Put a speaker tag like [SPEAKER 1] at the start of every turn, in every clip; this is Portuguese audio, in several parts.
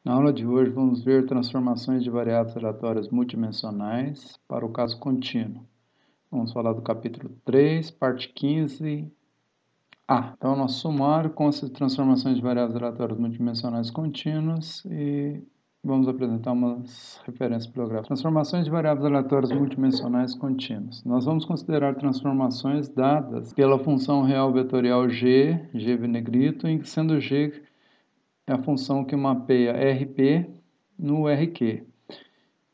[SPEAKER 1] Na aula de hoje vamos ver transformações de variáveis aleatórias multidimensionais para o caso contínuo. Vamos falar do capítulo 3, parte 15. Então o nosso sumário consta de transformações de variáveis aleatórias multidimensionais contínuas e vamos apresentar umas referências bibliográficas. Transformações de variáveis aleatórias multidimensionais contínuas. Nós vamos considerar transformações dadas pela função real vetorial g negrito, sendo g é a função que mapeia RP no RQ.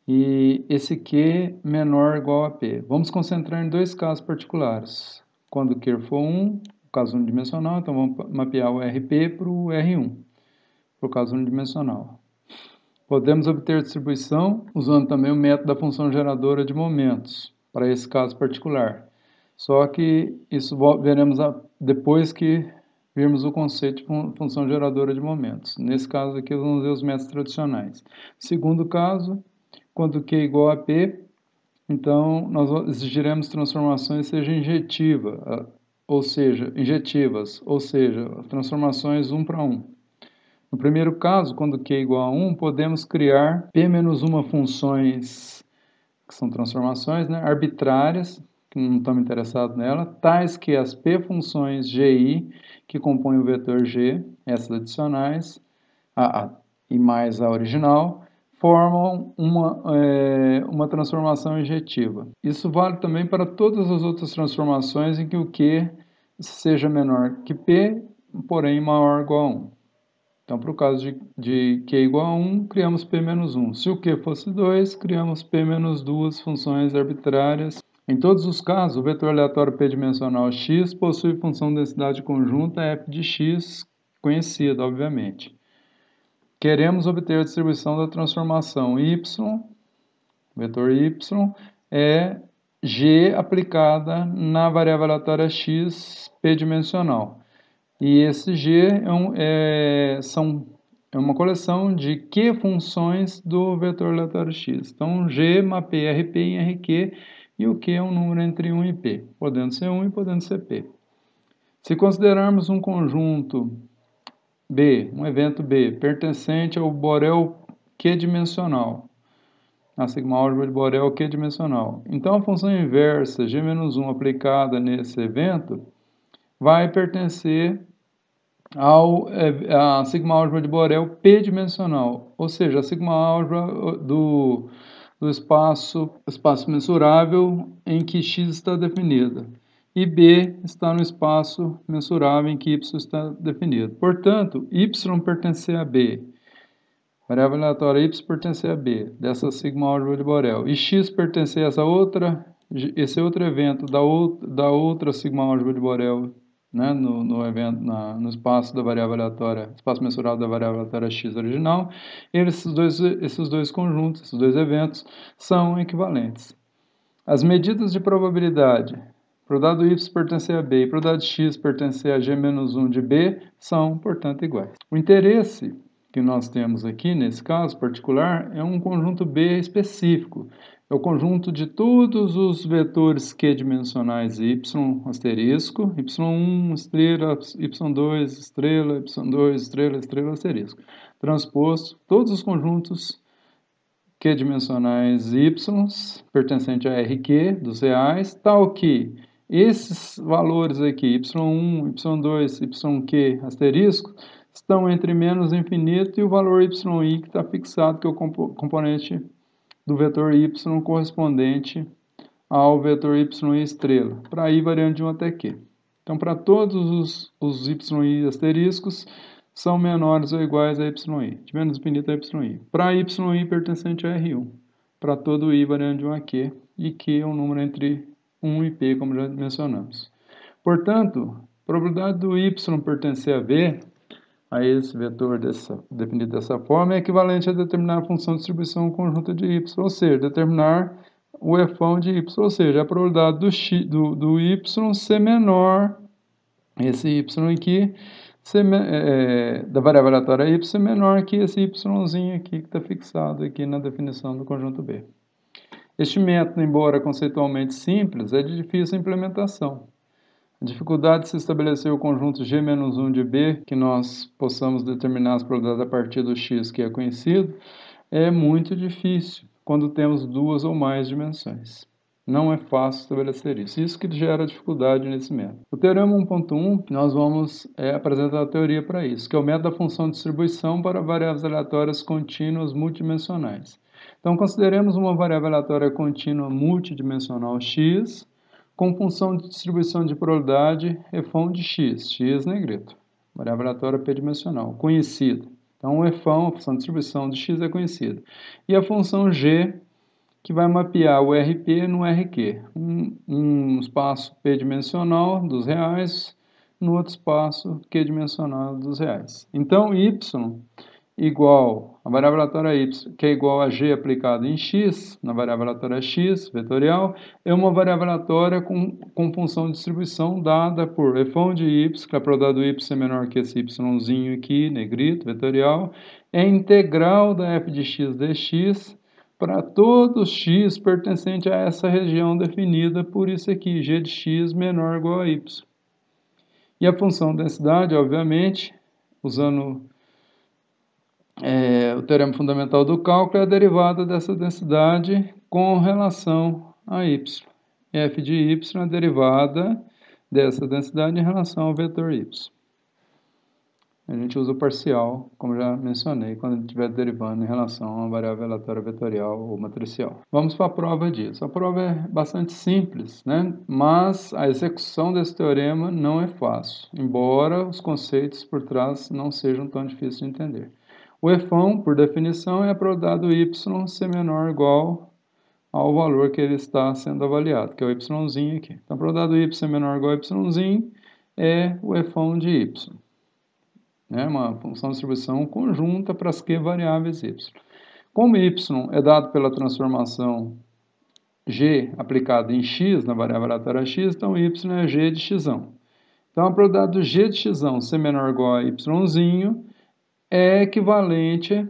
[SPEAKER 1] E esse Q menor ou igual a P. Vamos concentrar em dois casos particulares. Quando o Q for 1, o caso unidimensional, então vamos mapear o RP para o R1, para o caso unidimensional. Podemos obter distribuição usando também o método da função geradora de momentos, para esse caso particular. Só que isso veremos depois que virmos o conceito de função geradora de momentos. Nesse caso aqui, vamos ver os métodos tradicionais. Segundo caso, quando Q é igual a P, então nós exigiremos transformações sejam injetivas, ou seja, transformações 1 para 1. No primeiro caso, quando Q é igual a 1, podemos criar P menos 1 funções, que são transformações, arbitrárias, que não estamos interessados nela, tais que as P funções GI, que compõem o vetor G, essas adicionais, e mais a original, formam uma transformação injetiva. Isso vale também para todas as outras transformações em que o Q seja menor que P, porém maior ou igual a 1. Então, para o caso de Q igual a 1, criamos P menos 1. Se o Q fosse 2, criamos P menos 2 funções arbitrárias. Em todos os casos, o vetor aleatório p-dimensional x possui função densidade conjunta f de x, conhecida, obviamente. Queremos obter a distribuição da transformação y, vetor y, é g aplicada na variável aleatória x p-dimensional. E esse G é uma coleção de Q funções do vetor aleatório x. Então, G mapeia RP em RQ e o Q é um número entre 1 e P, podendo ser 1 e podendo ser P. Se considerarmos um conjunto B, um evento B, pertencente ao Borel Q-dimensional, a sigma-álgebra de Borel Q-dimensional, então a função inversa G-1 aplicada nesse evento vai pertencer a sigma-álgebra de Borel p-dimensional, ou seja, a sigma-álgebra do espaço mensurável em que x está definida, e B está no espaço mensurável em que y está definido. Portanto, y pertence a B, variável aleatória y pertence a B, dessa sigma-álgebra de Borel, e x pertence a esse outro evento da outra sigma-álgebra de Borel, no espaço da variável aleatória, espaço mensurável da variável aleatória x original, esses dois conjuntos, esses dois eventos, são equivalentes. As medidas de probabilidade para o dado y pertencer a B e para o dado x pertencer a g-1 de B são, portanto, iguais. O interesse que nós temos aqui, nesse caso particular, é um conjunto B específico. É o conjunto de todos os vetores Q-dimensionais y asterisco, y1 estrela, y2 estrela, y2 estrela, estrela, asterisco. Transposto todos os conjuntos Q-dimensionais y pertencente a RQ dos reais, tal que esses valores aqui, y1, y2, yq asterisco, estão entre menos infinito e o valor yi que está fixado, que é o componente do vetor y correspondente ao vetor y estrela, para i variando de 1 até q. Então, para todos os yi asteriscos, são menores ou iguais a yi, de menos infinito a yi. Para yi pertencente a R1, para todo i variando de 1 a q, e q é um número entre 1 e p, como já mencionamos. Portanto, a probabilidade do y pertencer a v, a esse vetor definido dessa forma, é equivalente a determinar a função de distribuição conjunta de y, ou seja, determinar o f de y, ou seja, a probabilidade do y ser menor, esse y aqui, da variável aleatória y ser menor que esse yzinho aqui que está fixado aqui na definição do conjunto B. Este método, embora conceitualmente simples, é de difícil implementação. A dificuldade de se estabelecer o conjunto G-1 de B, que nós possamos determinar as probabilidades a partir do x que é conhecido, é muito difícil quando temos duas ou mais dimensões. Não é fácil estabelecer isso. Isso que gera dificuldade nesse método. O teorema 1.1, nós vamos apresentar a teoria para isso, que é o método da função de distribuição para variáveis aleatórias contínuas multidimensionais. Então, consideremos uma variável aleatória contínua multidimensional x, com função de distribuição de probabilidade efão de x negrito, variável aleatória p-dimensional, conhecida. Então, o efão, a função de distribuição de x é conhecida. E a função g, que vai mapear o RP no RQ, um espaço p-dimensional dos reais, no outro espaço q-dimensional dos reais. Então, y igual, a variável aleatória y, que é igual a g aplicado em x, na variável aleatória x, vetorial, é uma variável aleatória com função de distribuição dada por efão de y, que a probabilidade do y é menor que esse yzinho aqui, negrito, vetorial, é integral da f de x dx para todo x pertencente a essa região definida por isso aqui, g de x menor ou igual a y. E a função densidade, obviamente, usando o teorema fundamental do cálculo, é a derivada dessa densidade com relação a y. F de y é a derivada dessa densidade em relação ao vetor y. A gente usa o parcial, como já mencionei, quando a gente estiver derivando em relação a uma variável aleatória vetorial ou matricial. Vamos para a prova disso. A prova é bastante simples, né? Mas a execução desse teorema não é fácil, embora os conceitos por trás não sejam tão difíceis de entender. O efão, por definição, é a probabilidade do y ser menor ou igual ao valor que ele está sendo avaliado, que é o yzinho aqui. Então, a probabilidade do y ser menor ou igual a yzinho é o efão de y. Uma função de distribuição conjunta para as q variáveis y. Como y é dado pela transformação g aplicada em x, na variável aleatória x, então y é g de x. Então, a probabilidade do g de x ser menor ou igual a yzinho é equivalente,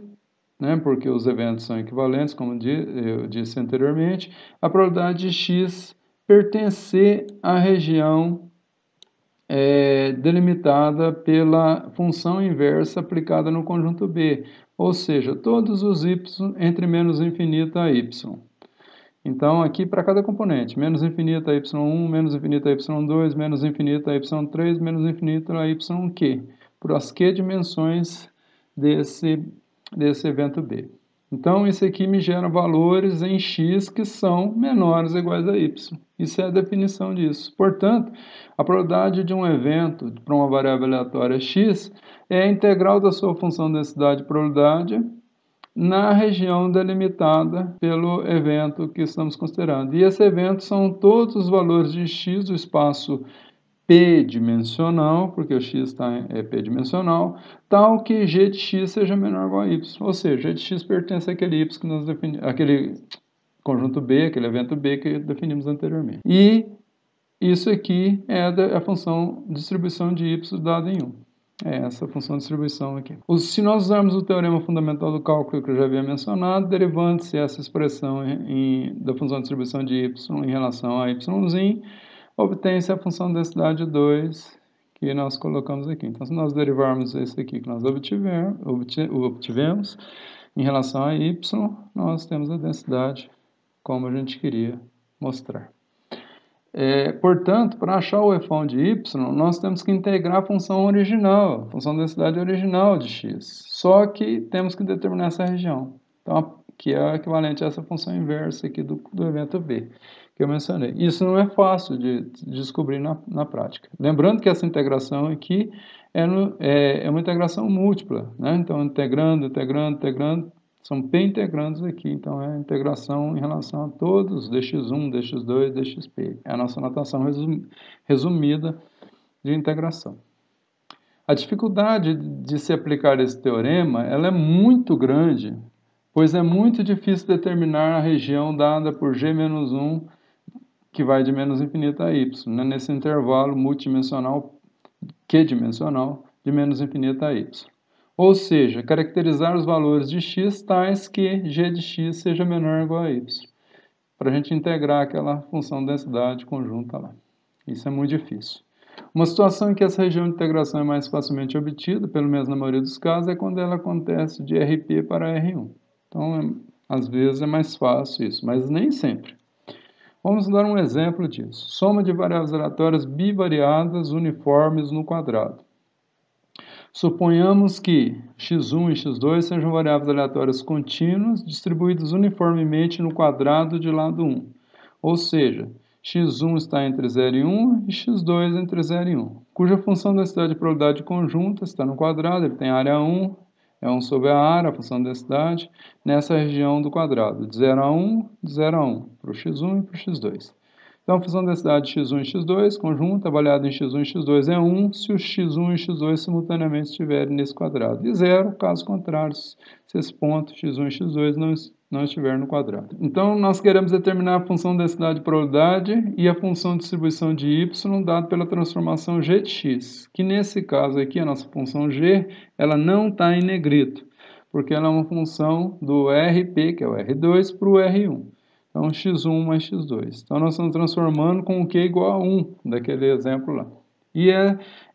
[SPEAKER 1] porque os eventos são equivalentes, como eu disse anteriormente, a probabilidade de x pertencer à região delimitada pela função inversa aplicada no conjunto B, ou seja, todos os y entre menos infinito a y. Então, aqui para cada componente, menos infinito a y1, menos infinito a y2, menos infinito a y3, menos infinito a yq, por as q dimensões desse evento B. Então, isso aqui me gera valores em x que são menores ou iguais a y. Isso é a definição disso. Portanto, a probabilidade de um evento para uma variável aleatória x é a integral da sua função densidade probabilidade na região delimitada pelo evento que estamos considerando. E esse evento são todos os valores de x do espaço p-dimensional, porque o x é p-dimensional, tal que g de x seja menor ou igual a y. Ou seja, g de x pertence àquele y que nós definimos, aquele conjunto B, aquele evento B que definimos anteriormente. E isso aqui é a função de distribuição de y dada em 1. É essa função de distribuição aqui. Se nós usarmos o teorema fundamental do cálculo que eu já havia mencionado, derivando-se essa expressão da função de distribuição de y em relação a yzinho, obtém-se a função de densidade 2 que nós colocamos aqui. Então, se nós derivarmos esse aqui que nós obtivemos em relação a y, nós temos a densidade como a gente queria mostrar. Portanto, para achar o efão de y, nós temos que integrar a função original, a função de densidade original de x. Só que temos que determinar essa região, então, que é equivalente a essa função inversa aqui do evento B, que eu mencionei. Isso não é fácil de descobrir na prática. Lembrando que essa integração aqui é uma integração múltipla, né? Então, integrando, são p-integrandos aqui, então é a integração em relação a todos, dx1, dx2, dxp. É a nossa notação resumida de integração. A dificuldade de se aplicar esse teorema, ela é muito grande, pois é muito difícil determinar a região dada por g-1, que vai de menos infinito a y, né? Nesse intervalo multidimensional, q-dimensional, de menos infinito a y. Ou seja, caracterizar os valores de x tais que g de x seja menor ou igual a y, para a gente integrar aquela função densidade conjunta lá. Isso é muito difícil. Uma situação em que essa região de integração é mais facilmente obtida, pelo menos na maioria dos casos, é quando ela acontece de RP para R1. Então, às vezes é mais fácil isso, mas nem sempre. Vamos dar um exemplo disso. Soma de variáveis aleatórias bivariadas uniformes no quadrado. Suponhamos que x1 e x2 sejam variáveis aleatórias contínuas distribuídas uniformemente no quadrado de lado 1. Ou seja, x1 está entre 0 e 1 e x2 entre 0 e 1, cuja função da densidade de probabilidade conjunta está no quadrado, ele tem área 1, é 1 sobre a área, a função da densidade, nessa região do quadrado, de 0 a 1, de 0 a 1, para o x1 e para o x2. Então, a função da densidade x1 e x2, conjunta, avaliada em x1 e x2 é 1, se o x1 e x2 simultaneamente estiverem nesse quadrado. E 0, caso contrário, se esse ponto x1 e x2 não estiver no quadrado. Então, nós queremos determinar a função de densidade de probabilidade e a função de distribuição de y dado pela transformação g de x, que nesse caso aqui, a nossa função g, ela não está em negrito, porque ela é uma função do RP, que é o R2, para o R1. Então, x1 mais x2. Então, nós estamos transformando com o q igual a 1, daquele exemplo lá. E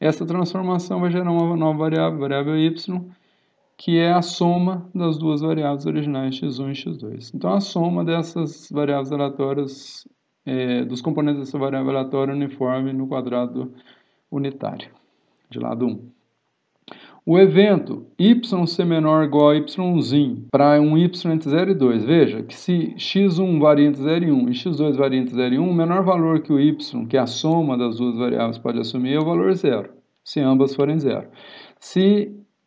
[SPEAKER 1] essa transformação vai gerar uma nova variável, variável y, que é a soma das duas variáveis originais, x1 e x2. Então, a soma dessas variáveis aleatórias, dos componentes dessa variável aleatória uniforme no quadrado unitário, de lado 1. O evento y ser menor ou igual a y' para um y entre 0 e 2. Veja que se x1 varia entre 0 e 1 e x2 varia entre 0 e 1, o menor valor que o y, que é a soma das duas variáveis, pode assumir é o valor 0, se ambas forem 0.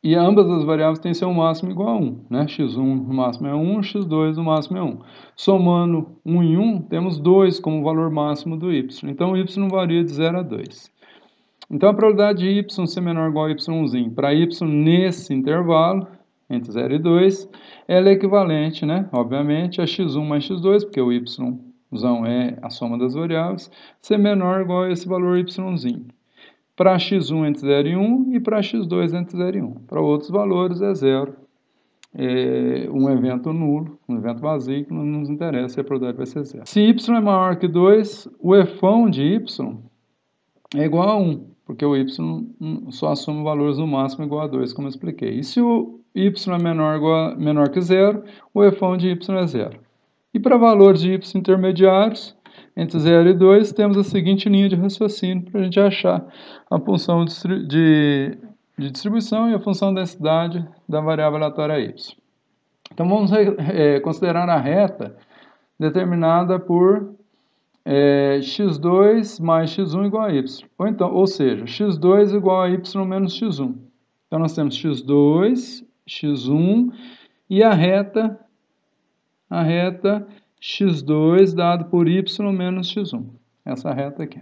[SPEAKER 1] E ambas as variáveis têm seu máximo igual a 1, né? x1 no máximo é 1, x2 no máximo é 1. Somando 1 em 1, temos 2 como valor máximo do y. Então, o y varia de 0 a 2. Então, a probabilidade de y ser menor ou igual a y' para y nesse intervalo, entre 0 e 2, ela é equivalente, né, obviamente, a x1 mais x2, porque o y'zão é a soma das variáveis, ser menor ou igual a esse valor y'zinho. Para x1 entre 0 e 1 e para x2 entre 0 e 1. Para outros valores é 0. É um evento nulo, um evento vazio, que não nos interessa, a probabilidade vai ser 0. Se y é maior que 2, o efão de y é igual a 1, porque o y só assume valores no máximo igual a 2, como eu expliquei. E se o y é menor que 0, o efão de y é 0. E para valores de y intermediários, entre 0 e 2, temos a seguinte linha de raciocínio para a gente achar a função de distribuição e a função de densidade da variável aleatória y. Então, vamos considerar a reta determinada por x2 mais x1 igual a y. Ou seja, x2 igual a y menos x1. Então, nós temos x2, x1 e a reta x2 dado por y menos x1. Essa reta aqui.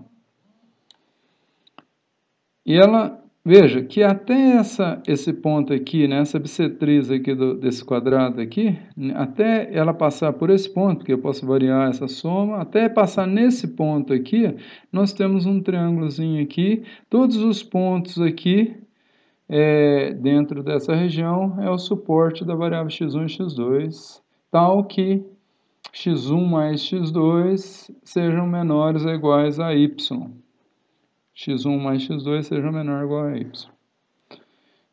[SPEAKER 1] E ela, veja, que até esse ponto aqui, né, essa bissetriz aqui desse quadrado aqui, até ela passar por esse ponto, que eu posso variar essa soma, até passar nesse ponto aqui, nós temos um triângulozinho aqui, todos os pontos aqui, dentro dessa região, é o suporte da variável x1 e x2, tal que x1 mais x2 sejam menores ou iguais a y. x1 mais x2 seja menor ou igual a y.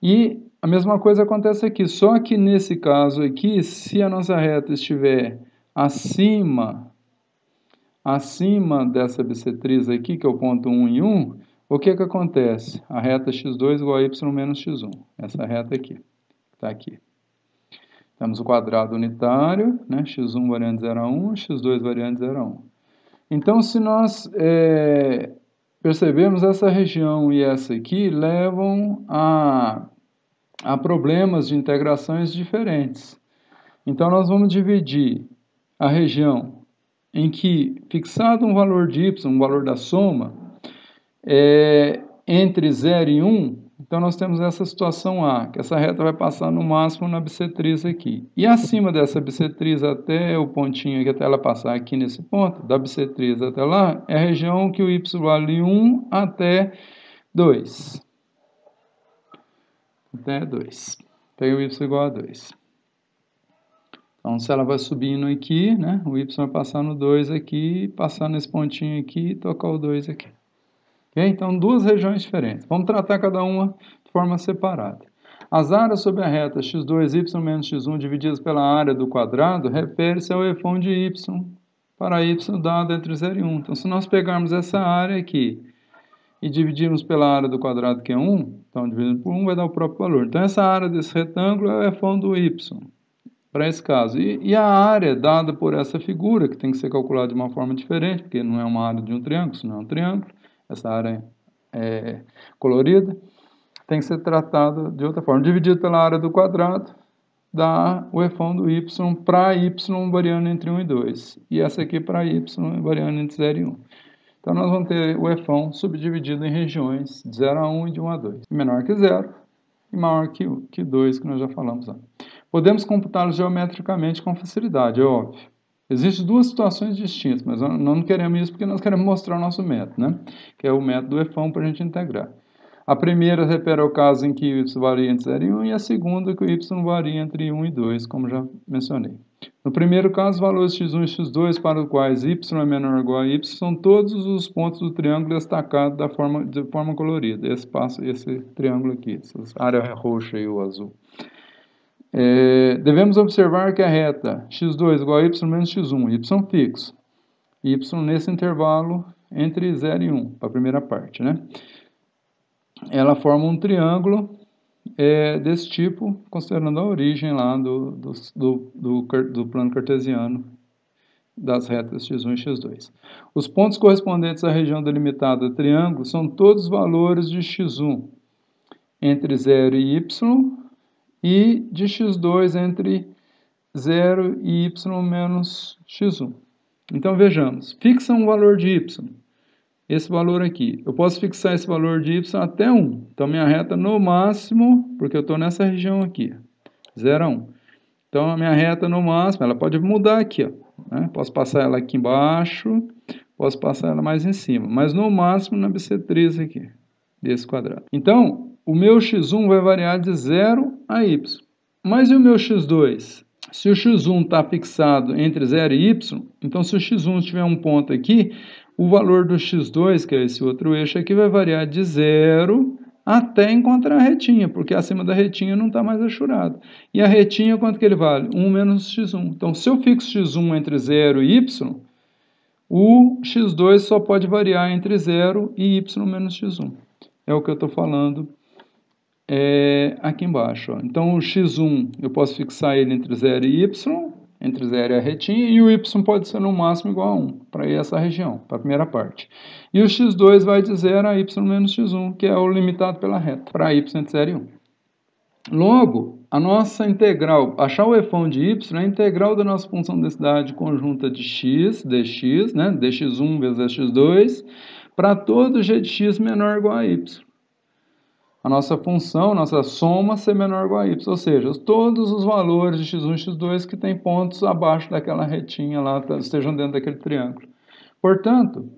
[SPEAKER 1] E a mesma coisa acontece aqui, só que nesse caso aqui, se a nossa reta estiver acima dessa bissetriz aqui, que é o ponto 1 e 1, o que acontece? A reta x2 igual a y menos x1, essa reta aqui, está aqui. Temos o quadrado unitário, né? x1 variando de 0 a 1, x2 variando de 0 a 1. Então, se nós percebemos, essa região e essa aqui levam a problemas de integrações diferentes. Então, nós vamos dividir a região em que, fixado um valor de y, um valor da soma, entre 0 e 1, então nós temos essa situação A, que essa reta vai passar no máximo na bissetriz aqui. E acima dessa bissetriz até o pontinho aqui, até ela passar aqui nesse ponto, da bissetriz até lá, é a região que o y vale 1 até 2. Até 2. Tem o y igual a 2. Então, se ela vai subindo aqui, né, o y vai passar no 2 aqui, passar nesse pontinho aqui e tocar o 2 aqui. Okay? Então, duas regiões diferentes. Vamos tratar cada uma de forma separada. As áreas sob a reta x2y menos x1 divididas pela área do quadrado refere-se ao efão de y para y dado entre 0 e 1. Então, se nós pegarmos essa área aqui e dividirmos pela área do quadrado, que é 1, então dividindo por 1 vai dar o próprio valor. Então, essa área desse retângulo é o efão do y, para esse caso. E a área dada por essa figura, que tem que ser calculada de uma forma diferente, porque não é uma área de um triângulo, senão é um triângulo, essa área é colorida, tem que ser tratada de outra forma. Dividido pela área do quadrado, dá o efão do y para y variando entre 1 e 2. E essa aqui para y variando entre 0 e 1. Então, nós vamos ter o efão subdividido em regiões de 0 a 1 e de 1 a 2. Menor que 0 e maior que 2, que nós já falamos antes. Podemos computá-los geometricamente com facilidade, é óbvio. Existem duas situações distintas, mas nós não queremos isso porque nós queremos mostrar o nosso método, né? Que é o método do efão para a gente integrar. A primeira refere ao caso em que o y varia entre 0 e 1 e a segunda que o y varia entre 1 e 2, como já mencionei. No primeiro caso, os valores x1 e x2 para os quais y é menor ou igual a y são todos os pontos do triângulo destacados de forma colorida. Esse triângulo aqui, essa área roxa e o azul. Devemos observar que a reta x2 igual a y menos x1, y fixo, y nesse intervalo entre 0 e 1, para a primeira parte, né? Ela forma um triângulo desse tipo, considerando a origem lá do plano cartesiano das retas x1 e x2. Os pontos correspondentes à região delimitada do triângulo são todos os valores de x1 entre 0 e y e de x2 entre 0 e y menos x1. Então, vejamos, fixa um valor de y, esse valor aqui. Eu posso fixar esse valor de y até 1. Então, minha reta no máximo, porque eu estou nessa região aqui, 0 a 1. Então, a minha reta no máximo, ela pode mudar aqui, ó, né? Posso passar ela aqui embaixo, posso passar ela mais em cima, mas no máximo na bissetriz aqui, desse quadrado. Então, o meu x1 vai variar de 0 a y. Mas e o meu x2? Se o x1 está fixado entre 0 e y, então se o x1 tiver um ponto aqui, o valor do x2, que é esse outro eixo aqui, vai variar de 0 até encontrar a retinha, porque acima da retinha não está mais achurado. E a retinha, quanto que ele vale? 1 menos x1. Então, se eu fixo x1 entre 0 e y, o x2 só pode variar entre 0 e y menos x1. É o que eu estou falando aqui embaixo. Ó. Então, o x1 eu posso fixar ele entre 0 e y, entre 0 e a retinha, e o y pode ser no máximo igual a 1, para essa região, para a primeira parte. E o x2 vai de 0 a y menos x1, que é o limitado pela reta, para y entre 0 e 1. Logo, a nossa integral, achar o efão de y, é a integral da nossa função de densidade conjunta de x, dx, né, dx1 vezes x2, para todo g de x menor ou igual a y. A nossa função, nossa soma, ser menor ou igual a y, ou seja, todos os valores de x1 e x2 que tem pontos abaixo daquela retinha lá, estejam dentro daquele triângulo. Portanto,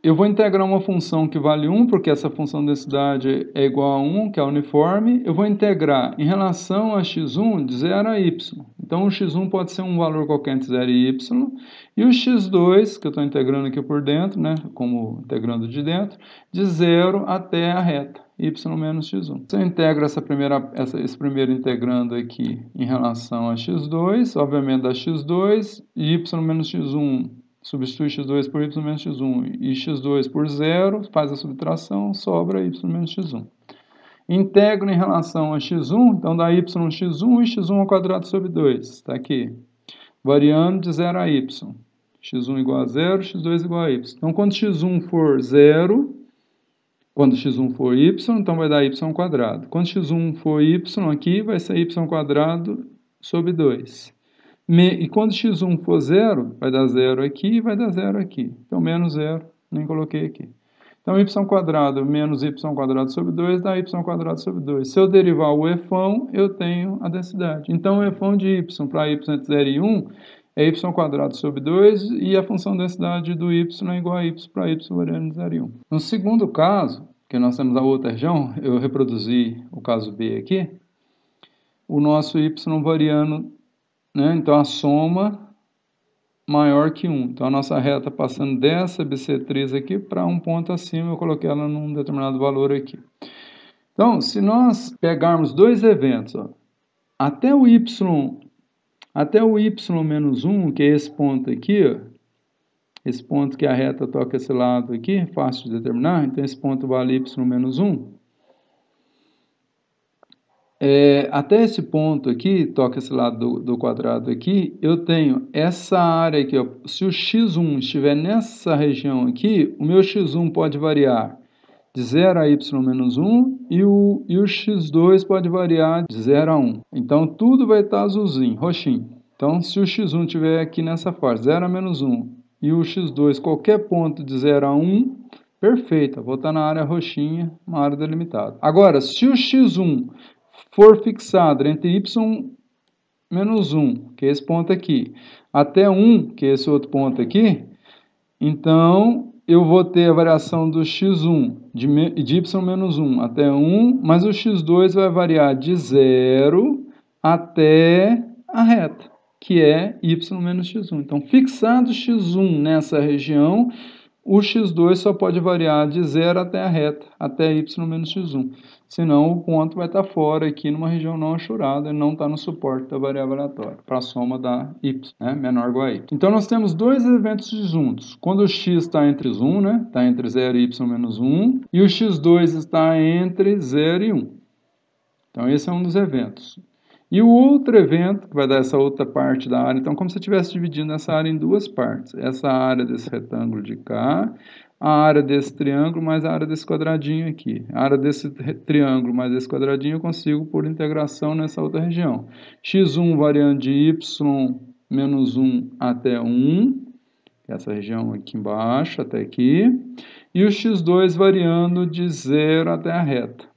[SPEAKER 1] eu vou integrar uma função que vale 1, porque essa função de densidade é igual a 1, que é uniforme. Eu vou integrar em relação a x1 de 0 a y. Então, o x1 pode ser um valor qualquer entre 0 e y. E o x2, que eu estou integrando aqui por dentro, né, como integrando de dentro, de 0 até a reta, y menos x1. Se eu integro esse primeiro integrando aqui em relação a x2, obviamente dá x2, e y menos x1 substitui x2 por y menos x1 e x2 por 0, faz a subtração, sobra y menos x1. Integro em relação a x1, então dá y(x1) e x1 ao quadrado sobre 2, está aqui. Variando de 0 a y. x1 igual a 0, x2 igual a y. Então, quando x1 for 0, quando x1 for y, então vai dar y ao quadrado. Quando x1 for y aqui, vai ser y ao quadrado sobre 2. E quando x1 for 0, vai dar 0 aqui e vai dar 0 aqui. Então, menos 0, nem coloquei aqui. Então, y² menos y² sobre 2 dá y² sobre 2. Se eu derivar o efão, eu tenho a densidade. Então, o efão de y para y entre 0 e 1 é y² sobre 2 e a função densidade do y é igual a y para y variando de 0 e 1. No segundo caso, que nós temos a outra região, eu reproduzi o caso B aqui, o nosso y variando, né? Então, a soma maior que 1. Então, a nossa reta passando dessa bissetriz aqui para um ponto acima, eu coloquei ela num determinado valor aqui. Então, se nós pegarmos dois eventos, ó, até o y menos 1, que é esse ponto aqui, ó, esse ponto que a reta toca esse lado aqui, fácil de determinar, então esse ponto vale y menos 1. Até esse ponto aqui, toca esse lado do quadrado aqui, eu tenho essa área aqui, ó, se o x1 estiver nessa região aqui, o meu x1 pode variar de 0 a y menos 1 e o x2 pode variar de 0 a 1. Então, tudo vai estar azulzinho, roxinho. Então, se o x1 estiver aqui nessa faixa, 0 a menos 1, e o x2, qualquer ponto de 0 a 1, perfeito, vou estar na área roxinha, uma área delimitada. Agora, se o x1 for fixado entre y menos 1, que é esse ponto aqui, até 1, que é esse outro ponto aqui, então eu vou ter a variação do x1 de y menos 1 até 1, mas o x2 vai variar de 0 até a reta, que é y menos x1. Então, fixado x1 nessa região, o x2 só pode variar de 0 até a reta, até y menos x1. Senão, o ponto vai estar fora aqui numa região não achurada e não está no suporte da variável aleatória, para a soma da y, né, menor ou igual a y. Então, nós temos dois eventos disjuntos. Quando o x está entre 1, né, está entre 0 e y menos 1, e o x2 está entre 0 e 1. Então, esse é um dos eventos. E o outro evento, que vai dar essa outra parte da área, então, como se eu estivesse dividindo essa área em duas partes. Essa área desse retângulo de cá, a área desse triângulo mais a área desse quadradinho aqui. A área desse triângulo mais esse quadradinho eu consigo por integração nessa outra região. x1 variando de y menos 1 até 1, que é essa região aqui embaixo, até aqui. E o x2 variando de 0 até a reta,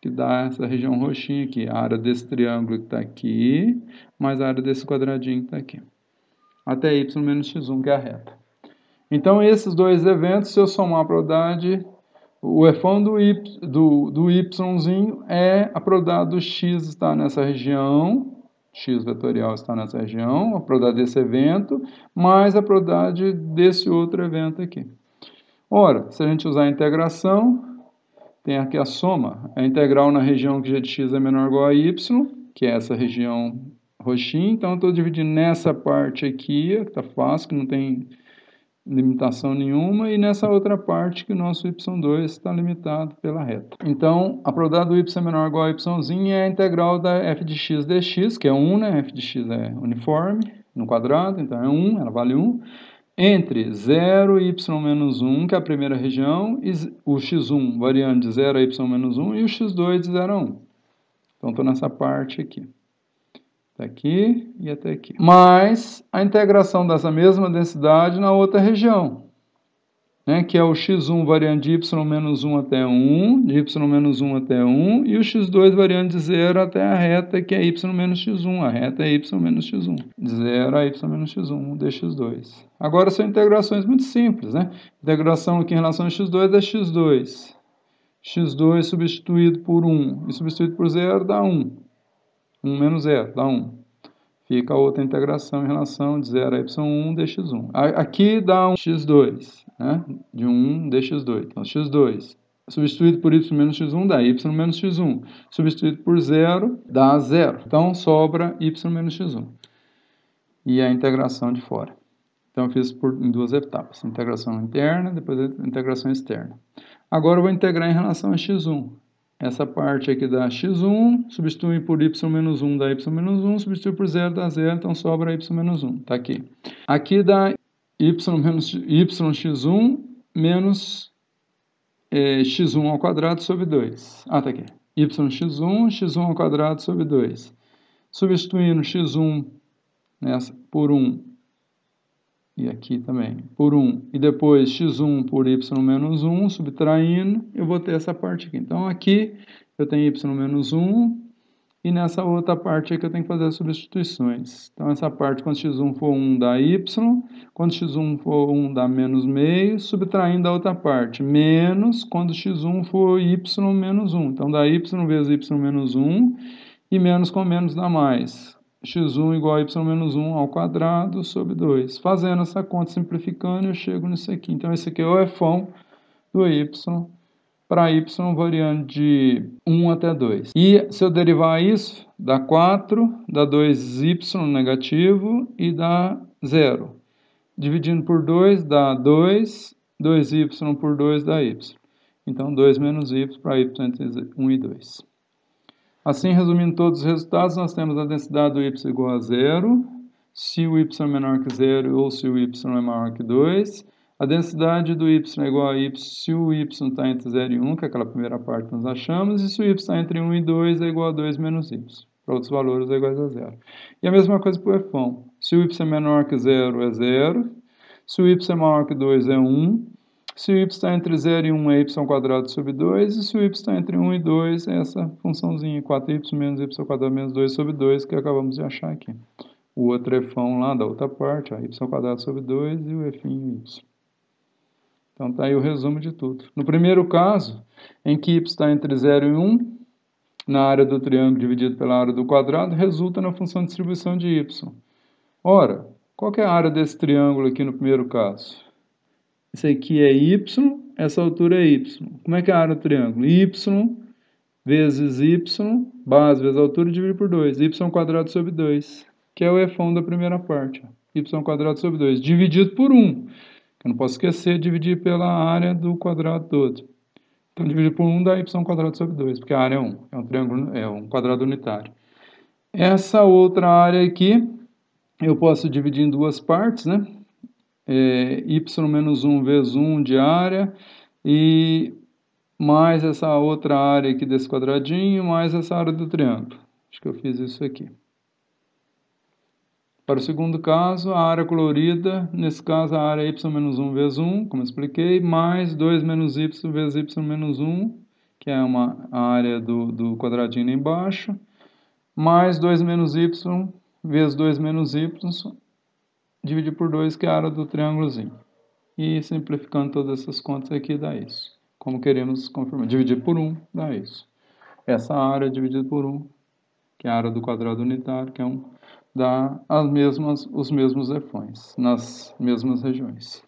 [SPEAKER 1] que dá essa região roxinha aqui, a área desse triângulo que está aqui, mais a área desse quadradinho que está aqui, até y menos x1, que é a reta. Então, esses dois eventos, se eu somar a probabilidade, o F1 do y'zinho é a probabilidade do x estar nessa região, x vetorial está nessa região, a probabilidade desse evento, mais a probabilidade desse outro evento aqui. Ora, se a gente usar a integração, tem aqui a soma, a integral na região que g de x é menor ou igual a y, que é essa região roxinha. Então, eu estou dividindo nessa parte aqui, que está fácil, que não tem limitação nenhuma, e nessa outra parte que o nosso y2 está limitado pela reta. Então, a probabilidade do y é menor ou igual a yzinho é a integral da f de x dx, que é 1, né? F de x é uniforme no quadrado, então é 1, ela vale 1. Entre 0 e y menos 1, que é a primeira região, e o x1 variando de 0 a y menos 1 e o x2 de 0 a 1. Então, estou nessa parte aqui. Até aqui e até aqui. Mais a integração dessa mesma densidade na outra região, né, que é o x1 variando de y menos 1 até 1, de y menos 1 até 1, e o x2 variando de 0 até a reta, que é y menos x1. A reta é y menos x1. De 0 a y menos x1 dx2. Agora são integrações muito simples, né? Integração aqui em relação a x2 é x2. x2 substituído por 1 e substituído por 0 dá 1. 1 menos 0 dá 1. Fica a outra integração em relação de 0 a y1 dx1. Aqui dá um x2, né? De 1 dx2. Então, x2 substituído por y menos x1 dá y menos x1. Substituído por 0 dá 0. Então, sobra y menos x1. E a integração de fora. Então, eu fiz em duas etapas. Integração interna, depois a integração externa. Agora, eu vou integrar em relação a x1. Essa parte aqui dá x1, substitui por y menos 1 dá y menos 1, substitui por 0 dá 0, então sobra y menos 1, tá aqui. Aqui dá yx1 menos x1 ao quadrado sobre 2. Ah, tá aqui. yx1, x1 ao quadrado sobre 2. Substituindo x1 por 1, e aqui também, por 1, e depois x1 por y menos 1, subtraindo, eu vou ter essa parte aqui. Então, aqui eu tenho y menos 1, e nessa outra parte aqui eu tenho que fazer as substituições. Então, essa parte, quando x1 for 1, dá y, quando x1 for 1, dá menos meio, subtraindo a outra parte, menos, quando x1 for y menos 1. Então, dá y vezes y menos 1, e menos com menos dá mais. x1 igual a y menos 1 ao quadrado sobre 2. Fazendo essa conta, simplificando, eu chego nisso aqui. Então, esse aqui é o fão do y para y variando de 1 até 2. E se eu derivar isso, dá 4, dá 2y negativo e dá 0. Dividindo por 2 dá 2, 2y por 2 dá y. Então, 2 menos y para y entre 1 e 2. Assim, resumindo todos os resultados, nós temos a densidade do y igual a 0, se o y é menor que 0 ou se o y é maior que 2. A densidade do y é igual a y se o y está entre 0 e 1, que é aquela primeira parte que nós achamos, e se o y está entre 1 e 2 é igual a 2 menos y. Para outros valores é igual a 0. E a mesma coisa para o fão. Se o y é menor que 0 é 0, se o y é maior que 2 é 1, se o y está entre 0 e 1 é y quadrado sobre 2, e se o y está entre 1 e 2 é essa funçãozinha, 4y menos y quadrado menos 2 sobre 2, que acabamos de achar aqui. O outro fão lá da outra parte, ó, y quadrado sobre 2 e o f'inho y. Então tá aí o resumo de tudo. No primeiro caso, em que y está entre 0 e 1, na área do triângulo dividido pela área do quadrado, resulta na função de distribuição de y. Ora, qual que é a área desse triângulo aqui no primeiro caso? Esse aqui é y, essa altura é y. Como é que é a área do triângulo? Y vezes y, base vezes altura, dividido por 2. Y quadrado sobre 2, que é o fão da primeira parte. Y quadrado sobre 2, dividido por 1. Eu não posso esquecer de dividir pela área do quadrado todo. Então, dividir por 1 dá y quadrado sobre 2, porque a área é 1. É um triângulo, é um quadrado unitário. Essa outra área aqui, eu posso dividir em duas partes, né? Y menos 1 vezes 1 de área, e mais essa outra área aqui desse quadradinho, mais essa área do triângulo. Acho que eu fiz isso aqui. Para o segundo caso, a área colorida, nesse caso a área é y menos 1 vezes 1, como eu expliquei, mais 2 menos y vezes y menos 1, que é a área do quadradinho lá embaixo, mais 2 menos y vezes 2 menos y, dividir por 2, que é a área do triângulozinho. E simplificando todas essas contas aqui dá isso. Como queremos confirmar, dividir por 1 dá isso. Essa área dividida por 1, que é a área do quadrado unitário, que é dá os mesmos fões, nas mesmas regiões.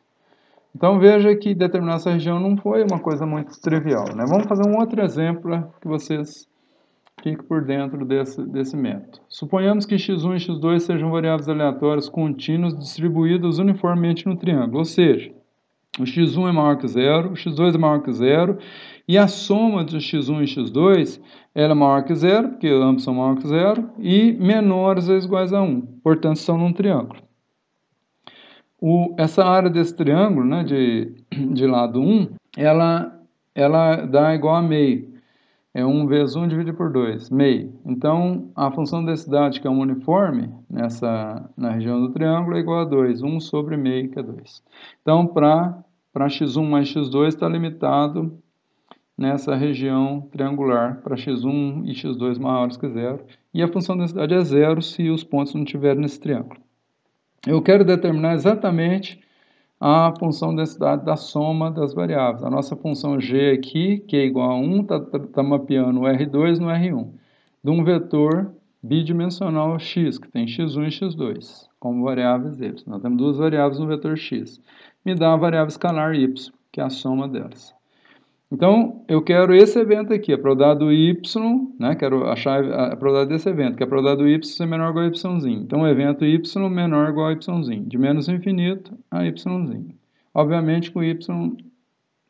[SPEAKER 1] Então veja que determinar essa região não foi uma coisa muito trivial, né? Vamos fazer um outro exemplo que vocês fiquem por dentro desse método. Suponhamos que x1 e x2 sejam variáveis aleatórias contínuas distribuídas uniformemente no triângulo, ou seja, o x1 é maior que 0, o x2 é maior que 0, e a soma de x1 e x2 ela é maior que 0, porque ambos são maior que 0, e menores ou iguais a 1, portanto, estão num triângulo. Essa área desse triângulo, né, de lado 1, ela dá igual a meio. É 1 vezes 1 dividido por 2, meio. Então, a função de densidade, que é um uniforme, na região do triângulo, é igual a 2. 1 sobre meio, que é 2. Então, para x1 mais x2, está limitado nessa região triangular, para x1 e x2 maiores que 0. E a função de densidade é 0 se os pontos não estiverem nesse triângulo. Eu quero determinar exatamente a função de densidade da soma das variáveis. A nossa função g aqui, que é igual a 1, está mapeando o R2 no R1, de um vetor bidimensional x, que tem x1 e x2, como variáveis deles. Nós temos duas variáveis no vetor x. Me dá a variável escalar y, que é a soma delas. Então, eu quero esse evento aqui, a probabilidade do y, né? Quero achar a probabilidade desse evento, que é a probabilidade do y ser menor ou igual a yzinho. Então, o evento y menor ou igual a yzinho, de menos infinito a yzinho. Obviamente que o y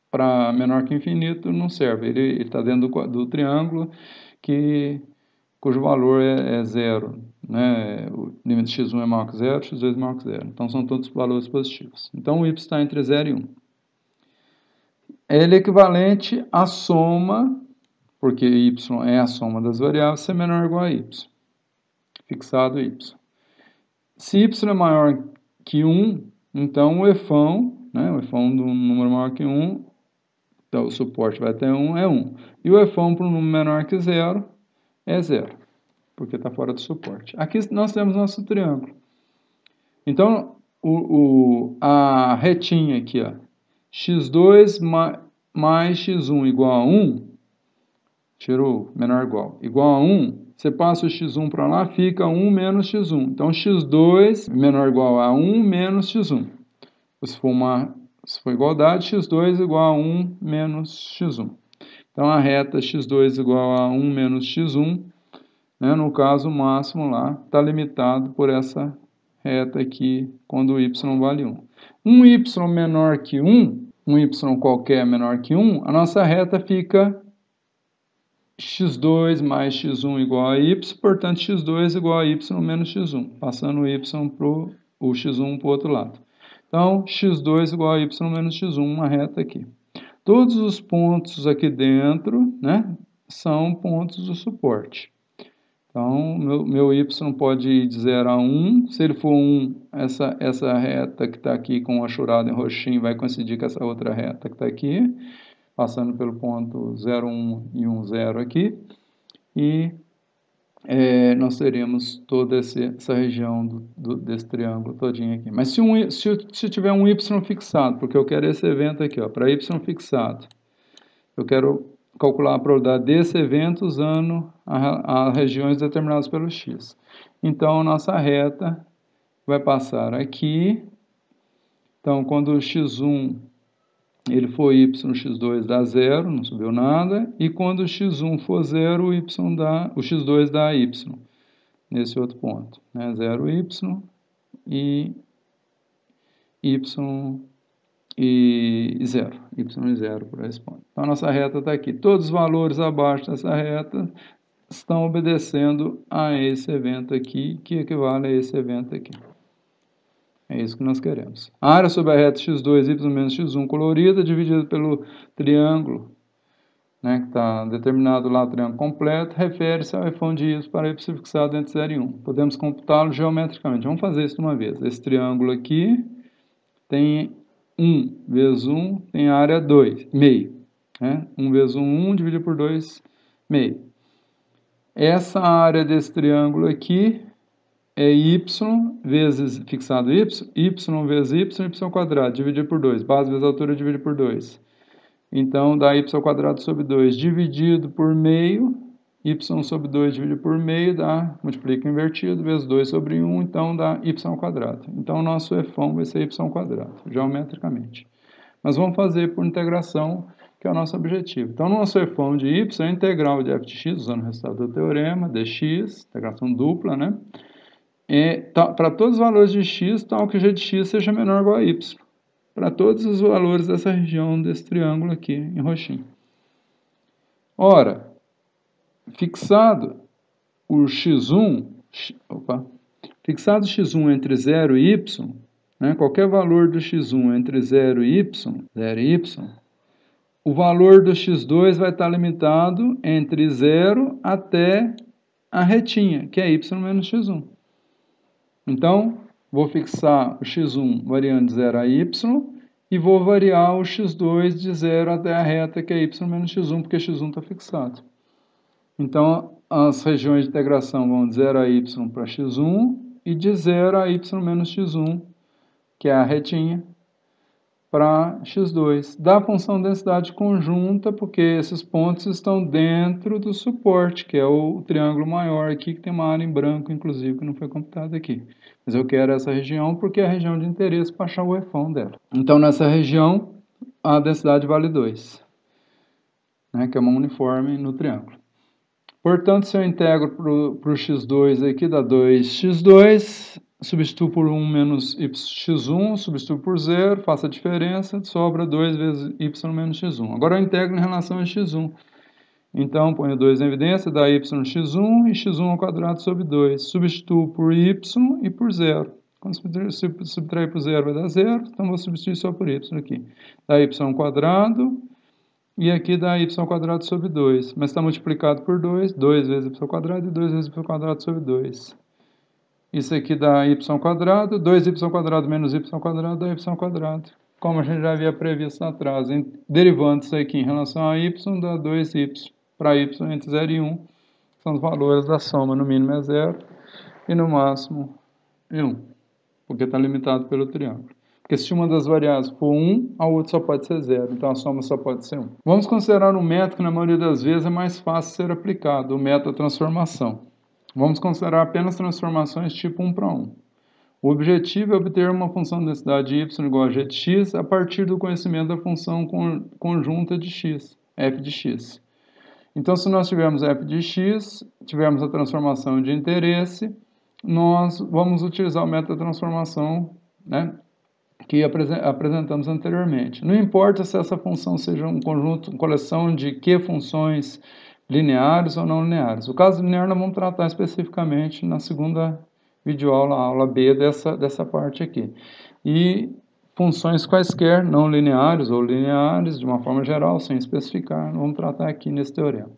[SPEAKER 1] para menor que infinito não serve, ele está dentro do triângulo cujo valor é 0, né? O limite de x1 é maior que 0, x2 é maior que 0. Então, são todos valores positivos. Então, o y está entre 0 e 1. Ele é equivalente à soma, porque y é a soma das variáveis, ser menor ou igual a y. Fixado y. Se y é maior que 1, então o fão, né, o fão de um número maior que 1, então o suporte vai até 1, é 1. E o fão para um número menor que 0 é 0, porque está fora do suporte. Aqui nós temos nosso triângulo. Então, a retinha aqui, ó, x2 mais x1 igual a 1, tirou menor ou igual a 1, você passa o x1 para lá, fica 1 menos x1. Então, x2 menor ou igual a 1 menos x1. Se for igualdade, x2 igual a 1 menos x1. Então, a reta x2 igual a 1 menos x1, né, no caso, o máximo lá está limitado por essa reta aqui, quando y vale 1. Um y menor que 1, um y qualquer menor que 1, a nossa reta fica x2 mais x1 igual a y, portanto, x2 igual a y menos x1, passando o x1 para o outro lado. Então, x2 igual a y menos x1, uma reta aqui. Todos os pontos aqui dentro, né, são pontos do suporte. Então, meu y pode ir de 0 a 1. Se ele for 1, essa reta que está aqui com o achurado em roxinho vai coincidir com essa outra reta que está aqui, passando pelo ponto 0, 1 e 1, 0 aqui. E nós teremos toda essa região desse triângulo todinho aqui. Mas se tiver um y fixado, porque eu quero esse evento aqui, para y fixado, eu quero calcular a probabilidade desse evento usando as regiões determinadas pelo x. Então, nossa reta vai passar aqui. Então, quando o x1 ele for y, x2 dá 0, não subiu nada. E quando o x1 for 0, o x2 dá y, nesse outro ponto. Né? 0y e y e 0. Y e 0 por esse ponto. Então, a nossa reta está aqui. Todos os valores abaixo dessa reta estão obedecendo a esse evento aqui, que equivale a esse evento aqui. É isso que nós queremos. A área sobre a reta x2, y menos x1 colorida, dividida pelo triângulo, né, que está determinado lá, o triângulo completo, refere-se ao f de y para y fixado entre 0 e 1. Podemos computá-lo geometricamente. Vamos fazer isso de uma vez. Esse triângulo aqui tem 1 vezes 1, tem a área 2, meio. Né? 1 vezes 1, 1, dividido por 2, meio. Essa área desse triângulo aqui é y vezes fixado y vezes y quadrado, dividido por 2. Base vezes altura, dividido por 2. Então, dá y quadrado sobre 2 dividido por meio. Y sobre 2 dividido por meio dá, multiplica invertido, vezes 2 sobre 1, então dá y quadrado. Então, o nosso f vai ser y quadrado, geometricamente. Mas vamos fazer por integração, que é o nosso objetivo. Então, no nosso f de y, a integral de f de x, usando o resultado do teorema, dx, integração dupla, né? Para todos os valores de x, tal que g de x seja menor ou igual a y. Para todos os valores dessa região, desse triângulo aqui, em roxinho. Ora, fixado o x1, fixado x1 entre 0 e y, né, qualquer valor do x1 entre 0 e y, o valor do x2 vai estar limitado entre 0 até a retinha, que é y menos x1. Então, vou fixar o x1 variando de 0 a y e vou variar o x2 de 0 até a reta, que é y menos x1, porque x1 está fixado. Então, as regiões de integração vão de 0 a y para x1 e de 0 a y menos x1, que é a retinha, para x2. Da função densidade conjunta, porque esses pontos estão dentro do suporte, que é o triângulo maior aqui, que tem uma área em branco, inclusive, que não foi computada aqui. Mas eu quero essa região porque é a região de interesse para achar o f dela. Então, nessa região, a densidade vale 2, né, que é uma uniforme no triângulo. Portanto, se eu integro para o x2 aqui, dá 2x2, substituo por 1 menos x1, substituo por 0, faço a diferença, sobra 2 vezes y menos x1. Agora eu integro em relação a x1. Então, ponho 2 em evidência, dá y x1 e x1 ao quadrado sobre 2. Substituo por y e por 0. Quando subtrair por 0 vai dar 0, então vou substituir só por y aqui. Dá y quadrado. E aqui dá y quadrado sobre 2, mas está multiplicado por 2, 2 vezes y quadrado e 2 vezes y quadrado sobre 2. Isso aqui dá y quadrado, 2y quadrado menos y quadrado dá y quadrado. Como a gente já havia previsto lá atrás, derivando isso aqui em relação a y, dá 2y para y entre 0 e 1. São os valores da soma, no mínimo é 0 e no máximo é 1, porque está limitado pelo triângulo. Porque se uma das variáveis for 1, a outra só pode ser 0, então a soma só pode ser 1. Vamos considerar um método que na maioria das vezes é mais fácil ser aplicado, o método da transformação. Vamos considerar apenas transformações tipo 1 para 1. O objetivo é obter uma função de densidade y igual a g de x a partir do conhecimento da função conjunta de x, f de x. Então, se nós tivermos f de x, tivermos a transformação de interesse, nós vamos utilizar o método da transformação, né, que apresentamos anteriormente. Não importa se essa função seja um conjunto, uma coleção de que funções lineares ou não lineares. O caso linear nós vamos tratar especificamente na segunda videoaula, aula B dessa parte aqui. E funções quaisquer, não lineares ou lineares, de uma forma geral, sem especificar, vamos tratar aqui nesse teorema.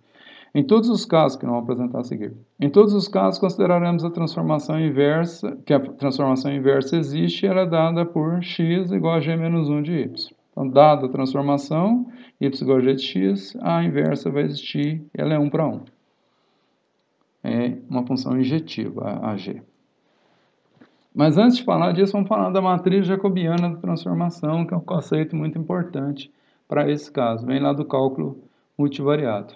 [SPEAKER 1] Em todos os casos, que não vou apresentar a seguir, em todos os casos consideraremos a transformação inversa, que a transformação inversa existe, ela é dada por x igual a g menos 1 de y. Então, dada a transformação, y igual a g de x, a inversa vai existir, ela é 1 para 1. É uma função injetiva, a g. Mas antes de falar disso, vamos falar da matriz jacobiana da transformação, que é um conceito muito importante para esse caso. Vem lá do cálculo multivariado.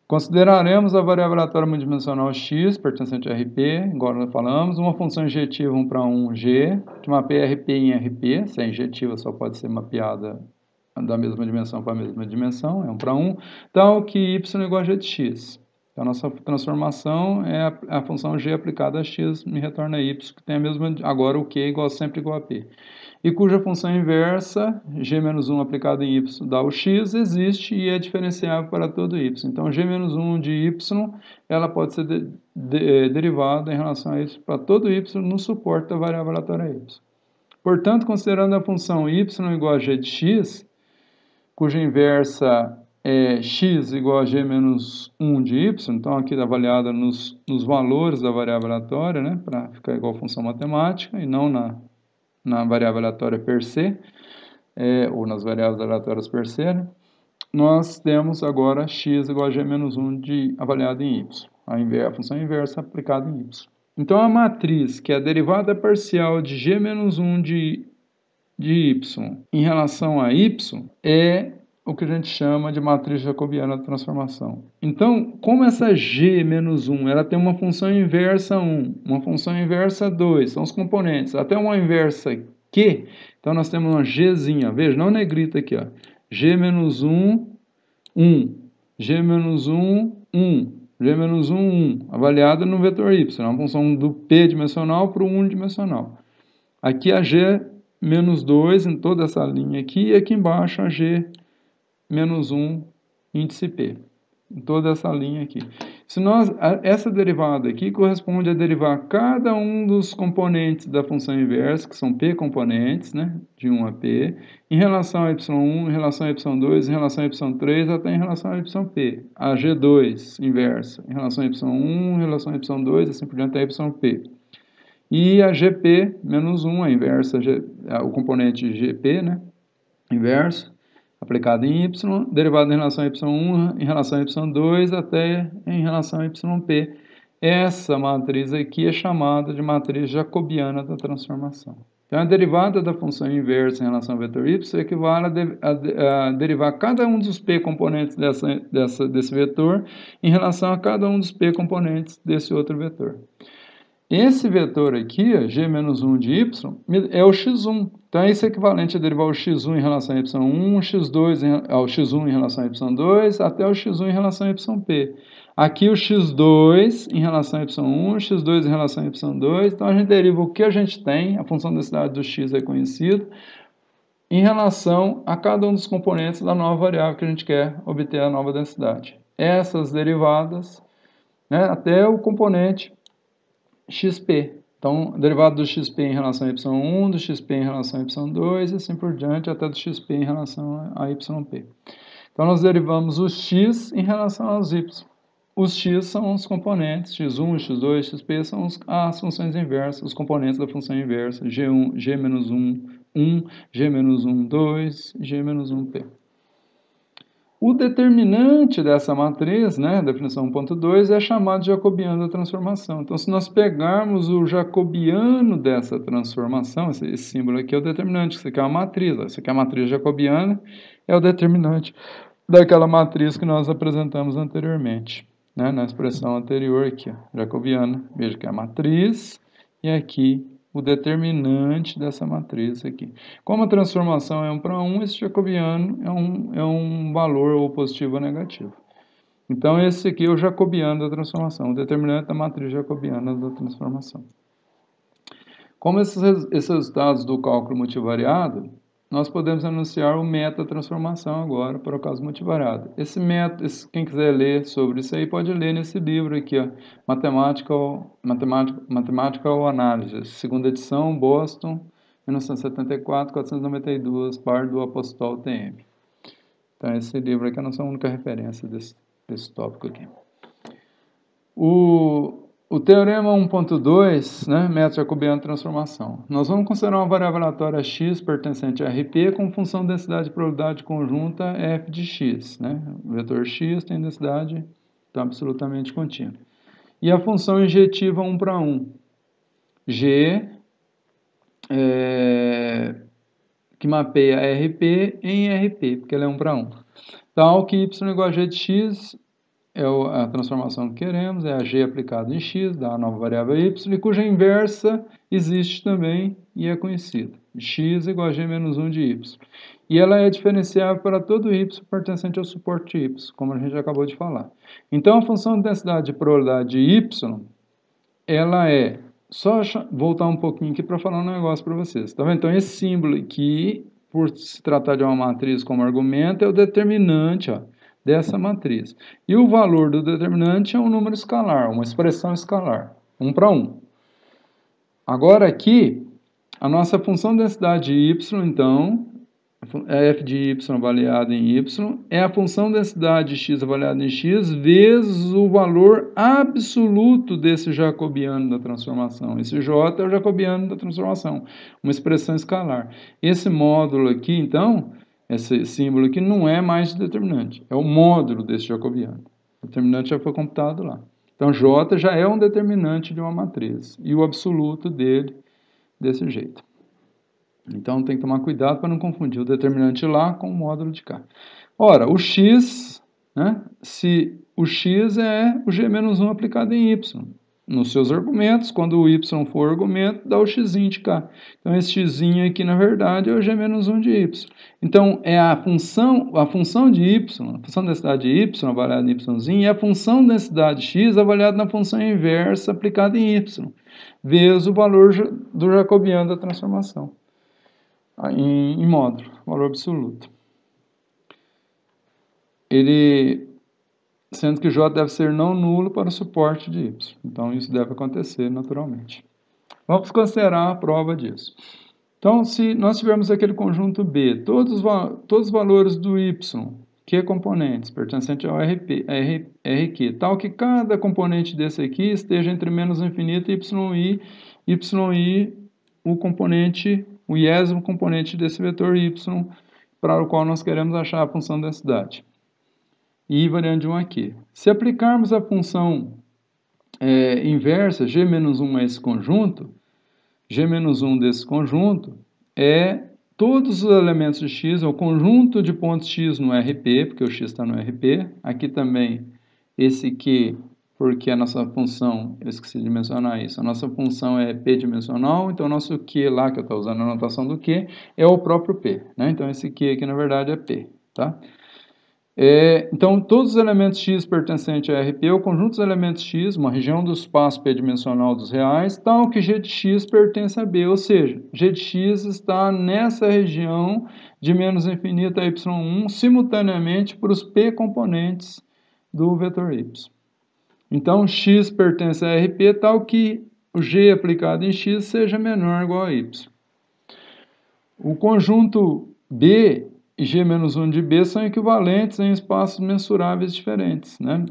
[SPEAKER 1] Consideraremos a variável aleatória multidimensional x, pertencente a RP, agora nós falamos, uma função injetiva 1 para 1, g, que mapeia RP em RP, se é injetiva só pode ser mapeada da mesma dimensão para a mesma dimensão, é 1 para 1, tal que y igual a g de x. Então, a nossa transformação é a função g aplicada a x me retorna y, que tem a mesma, agora o q sempre igual a p. E cuja função inversa, g menos 1 aplicado em y dá o x, existe e é diferenciável para todo y. Então, g menos 1 de y, ela pode ser derivada em relação a y para todo y no suporte da variável aleatória y. Portanto, considerando a função y igual a g de x, cuja inversa é x igual a g menos 1 de y, então aqui avaliada nos valores da variável aleatória, né, para ficar igual a função matemática e não na variável aleatória per se, ou nas variáveis aleatórias per se, né, nós temos agora x igual a g menos 1 avaliado em y, a função inversa aplicada em y. Então, a matriz, que é a derivada parcial de g menos 1 de y em relação a y, é o que a gente chama de matriz jacobiana da transformação. Então, como essa g menos 1, ela tem uma função inversa 1, uma função inversa 2, são os componentes, até uma inversa q, então nós temos uma gzinha, veja, não negrita aqui, ó, g menos 1, 1, g menos 1, 1, g menos 1, 1, avaliada no vetor y, é uma função do p dimensional para o unidimensional. Aqui a g menos 2 em toda essa linha aqui, e aqui embaixo a g menos 1 índice P, em toda essa linha aqui. Essa derivada aqui corresponde a derivar cada um dos componentes da função inversa, que são P componentes, né, de 1 a P, em relação a y1, em relação a y2, em relação a y3, até em relação a yp. A G2 inversa, em relação a y1, em relação a y2, assim por diante, até yp. E a GP menos 1, a inversa, o componente GP, né, inverso, aplicado em y, derivado em relação a y1, em relação a y2, até em relação a yp. Essa matriz aqui é chamada de matriz jacobiana da transformação. Então, a derivada da função inversa em relação ao vetor y equivale a derivar cada um dos p componentes desse vetor em relação a cada um dos p componentes desse outro vetor. Esse vetor aqui, g menos 1 de y, é o x1. Então, é isso equivalente a derivar o x1 em relação a y1, o x1 em relação a y2, até o x1 em relação a yp. Aqui o x2 em relação a y1, o x2 em relação a y2. Então, a gente deriva o que a gente tem, a função da densidade do x é conhecida, em relação a cada um dos componentes da nova variável que a gente quer obter a nova densidade. Essas derivadas, né, até o componente xp. Então, derivado do xp em relação a y1, do xp em relação a y2 e assim por diante, até do xp em relação a yp. Então, nós derivamos o x em relação aos y. Os x são os componentes, x1, x2, xp são as funções inversas, os componentes da função inversa, g1, g-1, 1, g-1, 2, g-1p. O determinante dessa matriz, né, definição 1.2, é chamado de jacobiano da transformação. Então, se nós pegarmos o jacobiano dessa transformação, esse símbolo aqui é o determinante, isso aqui é uma matriz, isso aqui é a matriz jacobiana, é o determinante daquela matriz que nós apresentamos anteriormente, né, na expressão anterior aqui, ó, jacobiana. Veja que é a matriz e aqui o determinante dessa matriz aqui. Como a transformação é 1 para 1, esse jacobiano é um valor ou positivo ou negativo. Então, esse aqui é o jacobiano da transformação, o determinante da matriz jacobiana da transformação. Como esses resultados do cálculo multivariado, nós podemos anunciar o método transformação agora para o caso multivariado. Esse método, quem quiser ler sobre isso aí, pode ler nesse livro aqui, ó, Matemática ou Análise, segunda edição, Boston, 1974, 492, par do Apostol TM. Então, esse livro aqui é a nossa única referência desse tópico aqui. O teorema 1.2, né, método jacobiano de transformação. Nós vamos considerar uma variável aleatória x pertencente a RP com função densidade de probabilidade conjunta f de x. Né? O vetor x tem densidade absolutamente contínua. E a função injetiva 1 para 1. G, que mapeia RP em RP, porque ela é 1 para 1. Tal que y igual a g de x é a transformação que queremos, é a g aplicada em x, dá a nova variável y, e cuja inversa existe também e é conhecida. X igual a g menos 1 de y. E ela é diferenciável para todo y pertencente ao suporte y, como a gente acabou de falar. Então, a função de densidade de probabilidade de y, ela é... Só voltar um pouquinho aqui para falar um negócio para vocês. Tá vendo? Então, esse símbolo aqui, por se tratar de uma matriz como argumento, é o determinante, ó, dessa matriz. E o valor do determinante é um número escalar, uma expressão escalar, 1 para 1. Agora aqui, a nossa função de densidade de y, então, é f de y avaliado em y, é a função de densidade de x avaliada em x vezes o valor absoluto desse jacobiano da transformação. Esse j é o jacobiano da transformação, uma expressão escalar. Esse módulo aqui, então, esse símbolo aqui não é mais determinante, é o módulo desse jacobiano. O determinante já foi computado lá. Então, J já é um determinante de uma matriz, e o absoluto dele desse jeito. Então, tem que tomar cuidado para não confundir o determinante lá com o módulo de cá. Ora, o x, né, se o x é o g-1 aplicado em y. Nos seus argumentos, quando o y for argumento, dá o x de cá. Então, esse x aqui, na verdade, é o g-1 de y. Então, é a função de y, a função de densidade de y avaliada em y, é a função de densidade x avaliada na função inversa aplicada em y, vezes o valor do jacobiano da transformação, em módulo, valor absoluto. Sendo que J deve ser não nulo para o suporte de Y. Então, isso deve acontecer naturalmente. Vamos considerar a prova disso. Então, se nós tivermos aquele conjunto B, todos os valores do Y, Q componentes, pertencente ao RQ, tal que cada componente desse aqui esteja entre menos infinito e YI, o iésimo componente desse vetor Y, para o qual nós queremos achar a função de densidade. I variando de 1 aqui. Se aplicarmos a função inversa, G-1 a esse conjunto, G-1 desse conjunto é todos os elementos de X, é o conjunto de pontos X no RP, porque o X está no RP. Aqui também esse Q, porque a nossa função, eu esqueci de mencionar isso, a nossa função é P-dimensional, então o nosso Q lá, que eu estou usando a notação do Q, é o próprio P, né? Então esse Q aqui, na verdade, é P, tá? Então, todos os elementos X pertencentes a RP, o conjunto dos elementos X, uma região do espaço P-dimensional dos reais, tal que G de X pertence a B, ou seja, G de X está nessa região de menos infinito a Y1, simultaneamente para os P componentes do vetor Y. Então, X pertence a RP, tal que o G aplicado em X seja menor ou igual a Y. O conjunto B e G-1 de B são equivalentes em espaços mensuráveis diferentes, né?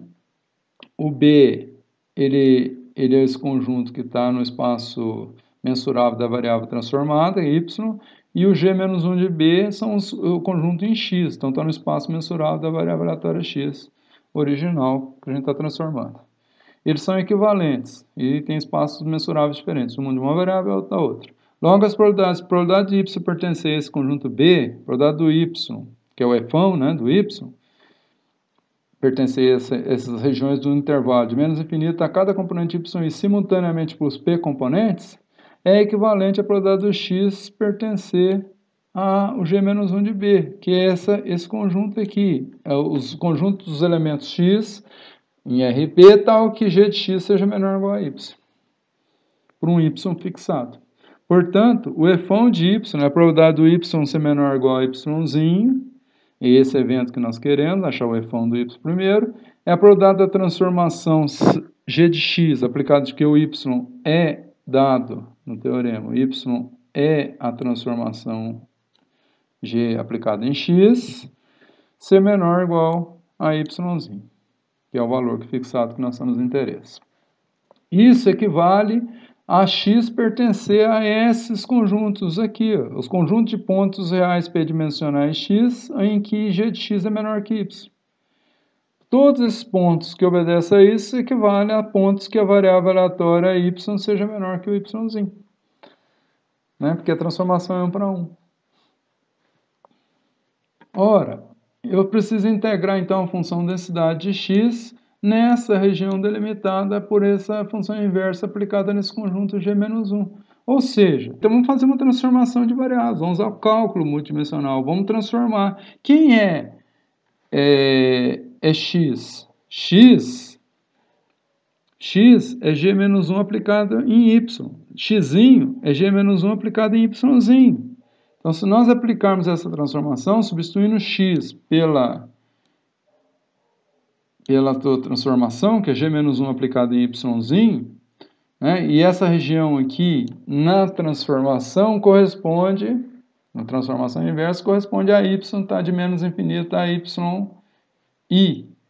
[SPEAKER 1] O B, ele é esse conjunto que está no espaço mensurável da variável transformada, Y, e o G menos 1 de B são o conjunto em X, então está no espaço mensurável da variável aleatória X original que a gente está transformando. Eles são equivalentes e têm espaços mensuráveis diferentes, uma de uma variável e outra da outra. Logo, as probabilidades, se a probabilidade de y pertencer a esse conjunto B, a probabilidade do y, que é o Fão, né, do y, pertencer a essas regiões do intervalo de menos infinito a cada componente y e simultaneamente para os p componentes, é equivalente à probabilidade do x pertencer ao g menos 1 de b, que é esse conjunto aqui, os conjuntos dos elementos x em RP tal que g de x seja menor ou igual a y, por um y fixado. Portanto, o Fão de y, a probabilidade do y ser menor ou igual a yzinho, esse evento que nós queremos, achar o Fão do y primeiro, é a probabilidade da transformação g de x, aplicado de que o y é dado no teorema, o y é a transformação g aplicada em x, ser menor ou igual a yzinho, que é o valor fixado que nós estamos em interesse. Isso equivale a x pertencer a esses conjuntos aqui, ó, os conjuntos de pontos reais p-dimensionais x, em que g de x é menor que y. Todos esses pontos que obedecem a isso equivalem a pontos que a variável aleatória y seja menor que o yzinho, né? Porque a transformação é 1 para 1. Ora, eu preciso integrar então a função densidade de x nessa região delimitada por essa função inversa aplicada nesse conjunto G-1. Ou seja, então vamos fazer uma transformação de variáveis, vamos usar o cálculo multidimensional, vamos transformar. Quem é x? X é G-1 aplicado em y. Xzinho é G-1 aplicado em yzinho. Então, se nós aplicarmos essa transformação, substituindo x pela transformação, que é G-1 aplicado em yzinho, né, e essa região aqui, na transformação, corresponde, na transformação inversa, corresponde a y, tá, de menos infinito a yi,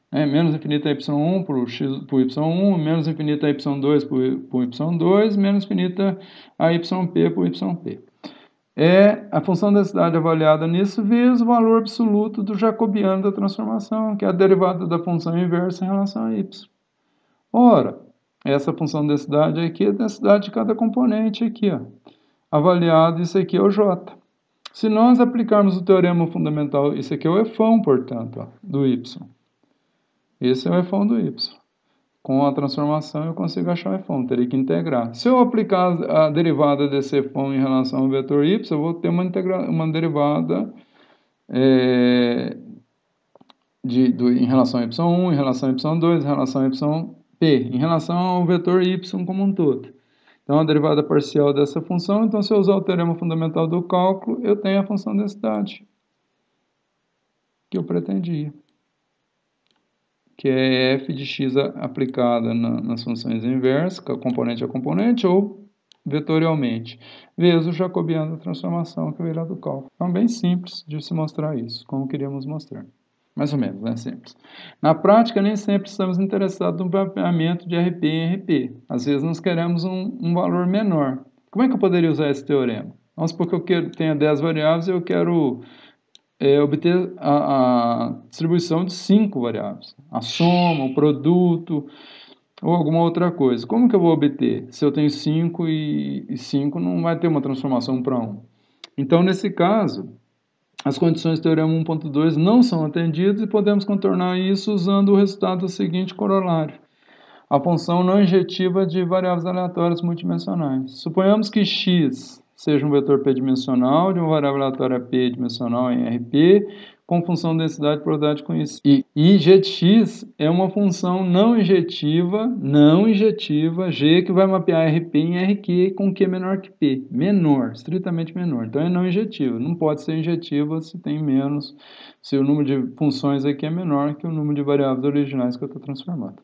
[SPEAKER 1] né, menos infinito a y1 por y1, menos infinito a y2 por y2, menos infinito a yp por yp. É a função da densidade avaliada nisso vezes o valor absoluto do jacobiano da transformação, que é a derivada da função inversa em relação a y. Ora, essa função de densidade aqui é a densidade de cada componente aqui, ó. Avaliado, isso aqui é o j. Se nós aplicarmos o teorema fundamental, isso aqui é o Fão, portanto, ó, do y. Esse é o Fão do y. Com a transformação eu consigo achar o Fão, teria que integrar. Se eu aplicar a derivada desse Fão em relação ao vetor y, eu vou ter uma derivada em relação a y1, em relação a y2, em relação a yp, em relação ao vetor y como um todo. Então, a derivada parcial dessa função, então se eu usar o teorema fundamental do cálculo, eu tenho a função densidade que eu pretendia, que é f de x aplicada nas funções inversas, componente a componente, ou vetorialmente, vezes o jacobiano da transformação que veio lá do cálculo. Então, bem simples de se mostrar isso, como queríamos mostrar. Mais ou menos, né? Simples. Na prática, nem sempre estamos interessados no mapeamento de RP em RP. Às vezes, nós queremos um valor menor. Como é que eu poderia usar esse teorema? Vamos supor que eu tenha 10 variáveis e eu quero obter a distribuição de 5 variáveis. A soma, o produto ou alguma outra coisa. Como que eu vou obter? Se eu tenho 5 e 5 não vai ter uma transformação 1 para 1. Então, nesse caso, as condições do teorema 1.2 não são atendidas e podemos contornar isso usando o resultado do seguinte corolário. A função não injetiva de variáveis aleatórias multidimensionais. Suponhamos que x seja um vetor p-dimensional de uma variável aleatória p-dimensional em RP, com função densidade e probabilidade conhecida. E g de x é uma função não injetiva, g, que vai mapear RP em RQ com Q menor que P. Menor, estritamente menor. Então é não injetiva. Não pode ser injetiva se tem menos, se o número de funções aqui é menor que o número de variáveis originais que eu estou transformando.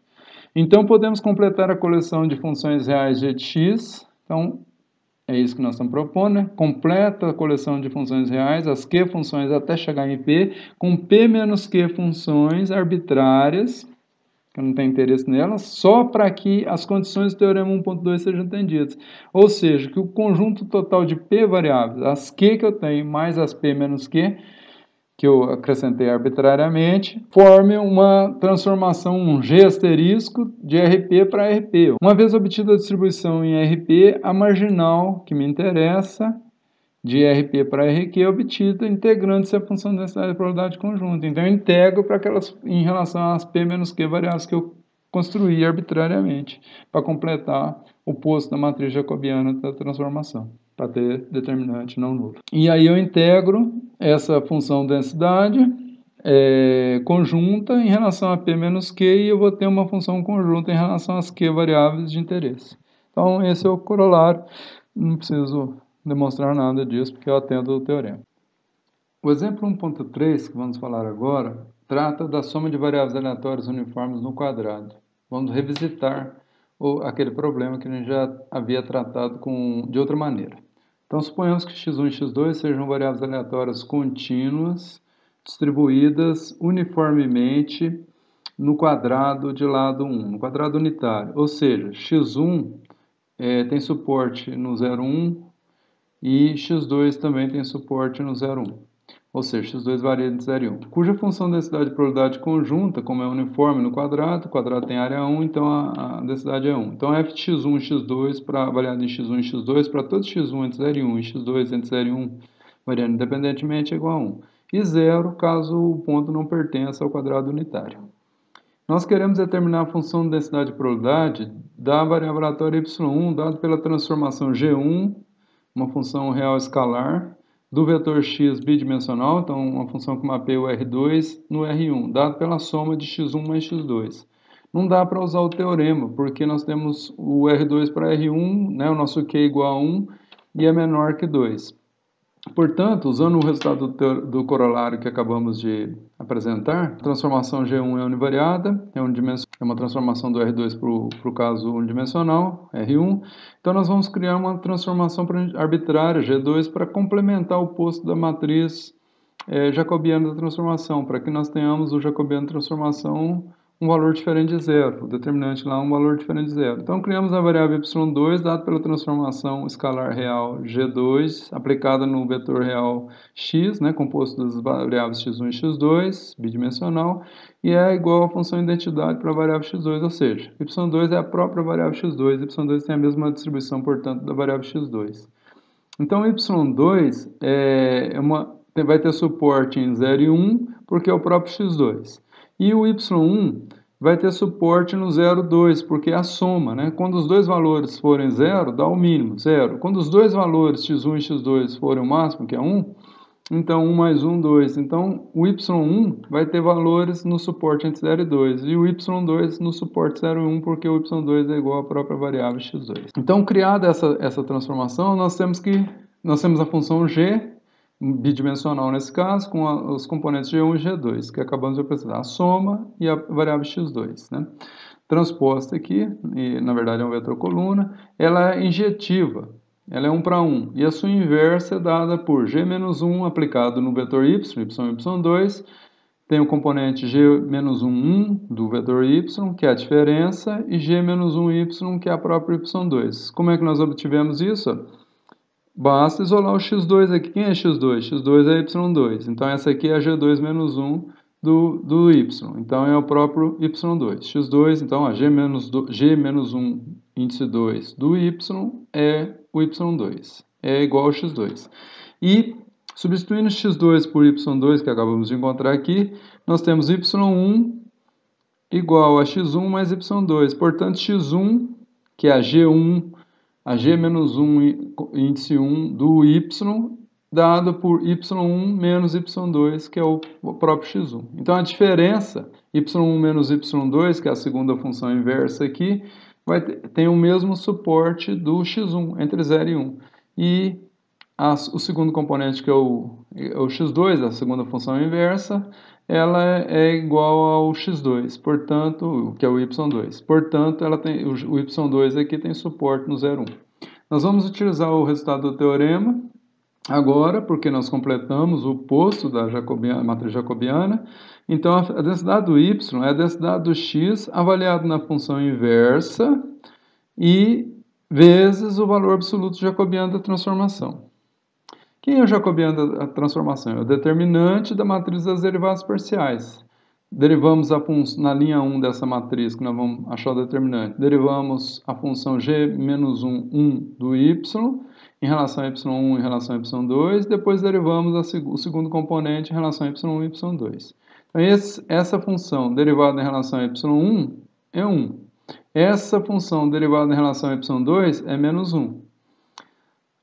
[SPEAKER 1] Então podemos completar a coleção de funções reais g de x. Então, é isso que nós estamos propondo, né? Completa a coleção de funções reais, as Q funções até chegar em P, com P menos Q funções arbitrárias, que eu não tenho interesse nela, só para que as condições do teorema 1.2 sejam entendidas. Ou seja, que o conjunto total de P variáveis, as Q que eu tenho, mais as P menos Q, que eu acrescentei arbitrariamente, forme uma transformação, um G asterisco de RP para RP. Uma vez obtida a distribuição em RP, a marginal que me interessa de RP para RQ é obtida integrando-se a função de densidade e probabilidade conjunta. Então, eu integro para aquelas em relação às P menos Q variáveis que eu construí arbitrariamente para completar o posto da matriz jacobiana da transformação, para ter determinante não nulo. E aí eu integro essa função densidade conjunta em relação a P menos Q e eu vou ter uma função conjunta em relação às Q variáveis de interesse. Então, esse é o corolário. Não preciso demonstrar nada disso, porque eu atendo o teorema. O exemplo 1.3, que vamos falar agora, trata da soma de variáveis aleatórias uniformes no quadrado. Vamos revisitar aquele problema que a gente já havia tratado de outra maneira. Então, suponhamos que x1 e x2 sejam variáveis aleatórias contínuas, distribuídas uniformemente no quadrado de lado 1, no quadrado unitário. Ou seja, x1 tem suporte no 0, 1, e x2 também tem suporte no 0, 1. Ou seja, x2 varia entre 0 e 1. Cuja função densidade e probabilidade conjunta, como é uniforme no quadrado, o quadrado tem área 1, então a densidade é 1. Então, f de x1 e x2, variado em x1 e x2, para todos x1 entre 0 e 1 e x2 entre 0 e 1, variando independentemente, é igual a 1. E 0, caso o ponto não pertença ao quadrado unitário. Nós queremos determinar a função de densidade e probabilidade da variável aleatória y1, dado pela transformação g1, uma função real escalar, do vetor x bidimensional, então uma função que mapeia o R2 no R1, dado pela soma de x1 mais x2. Não dá para usar o teorema, porque nós temos o R2 para R1, né, o nosso Q igual a 1, e é menor que 2. Portanto, usando o resultado do corolário que acabamos de apresentar, a transformação G1 é univariada, é uma transformação do R2 para o caso unidimensional, R1. Então, nós vamos criar uma transformação arbitrária, G2, para complementar o posto da matriz jacobiana da transformação, para que nós tenhamos o jacobiano da transformação um valor diferente de zero, o determinante lá um valor diferente de zero. Então, criamos a variável y2, dada pela transformação escalar real G2, aplicada no vetor real x, né, composto das variáveis x1 e x2, bidimensional, e é igual à função identidade para a variável x2, ou seja, y2 é a própria variável x2, y2 tem a mesma distribuição, portanto, da variável x2. Então, y2 vai ter suporte em 0 e 1, porque é o próprio x2. E o y1 vai ter suporte no 0, 2, porque é a soma, né? Quando os dois valores forem 0, dá o mínimo, 0. Quando os dois valores, x1 e x2, forem o máximo, que é 1, então 1 mais 1, 2. Então, o y1 vai ter valores no suporte entre 0 e 2, e o y2 no suporte 0 e 1, porque o y2 é igual à própria variável x2. Então, criada essa transformação, nós temos a função g, bidimensional nesse caso, com os componentes G1 e G2, que acabamos de apresentar, a soma e a variável x2, né? Transposta aqui, e na verdade é um vetor coluna, ela é injetiva, ela é 1 para 1, e a sua inversa é dada por G-1 aplicado no vetor y, y e y2, tem o componente G-1, 1 do vetor y, que é a diferença, e G-1y, que é a própria y2. Como é que nós obtivemos isso? Basta isolar o x2 aqui. Quem é x2? x2 é y2. Então, essa aqui é a g2 menos 1 do y. Então, é o próprio y2. x2, então, G menos 1 índice 2 do y é o y2. É igual ao x2. E, substituindo x2 por y2, que acabamos de encontrar aqui, nós temos y1 igual a x1 mais y2. Portanto, x1, que é a g1, a G-1 índice 1 do y, dado por y1 menos y2, que é o próprio x1. Então, a diferença, y1 menos y2, que é a segunda função inversa aqui, tem o mesmo suporte do x1, entre 0 e 1. E o segundo componente, que é o x2, a segunda função inversa, ela é igual ao x2, portanto, que é o y2. Portanto, o y2 aqui tem suporte no 0,1. Nós vamos utilizar o resultado do teorema Agora, porque nós completamos o posto da matriz jacobiana, então a densidade do y é a densidade do x avaliado na função inversa e vezes o valor absoluto jacobiano da transformação. Quem é o jacobiano da transformação? É o determinante da matriz das derivadas parciais. Derivamos na linha 1 dessa matriz, que nós vamos achar o determinante, derivamos a função g-1 do y em relação a y1 em relação a y2, depois derivamos o segundo componente em relação a y1 e y2. Então, essa função derivada em relação a y1 é 1. Essa função derivada em relação a y2 é menos 1.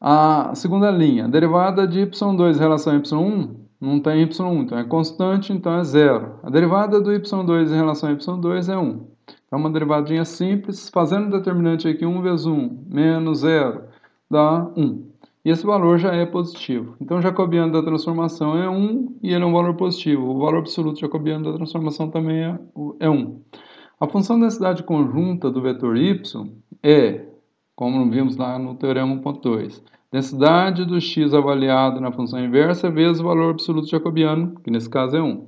[SPEAKER 1] A segunda linha, derivada de y2 em relação a y1, não tem y1, então é constante, então é 0. A derivada do y2 em relação a y2 é 1. Então, uma derivadinha simples, fazendo o determinante aqui, 1 vezes 1 menos 0, dá 1. E esse valor já é positivo. Então, o jacobiano da transformação é 1 e ele é um valor positivo. O valor absoluto jacobiano da transformação também é 1. A função da densidade conjunta do vetor y é, como vimos lá no teorema 1.2, densidade do x avaliado na função inversa vezes o valor absoluto jacobiano, que nesse caso é 1.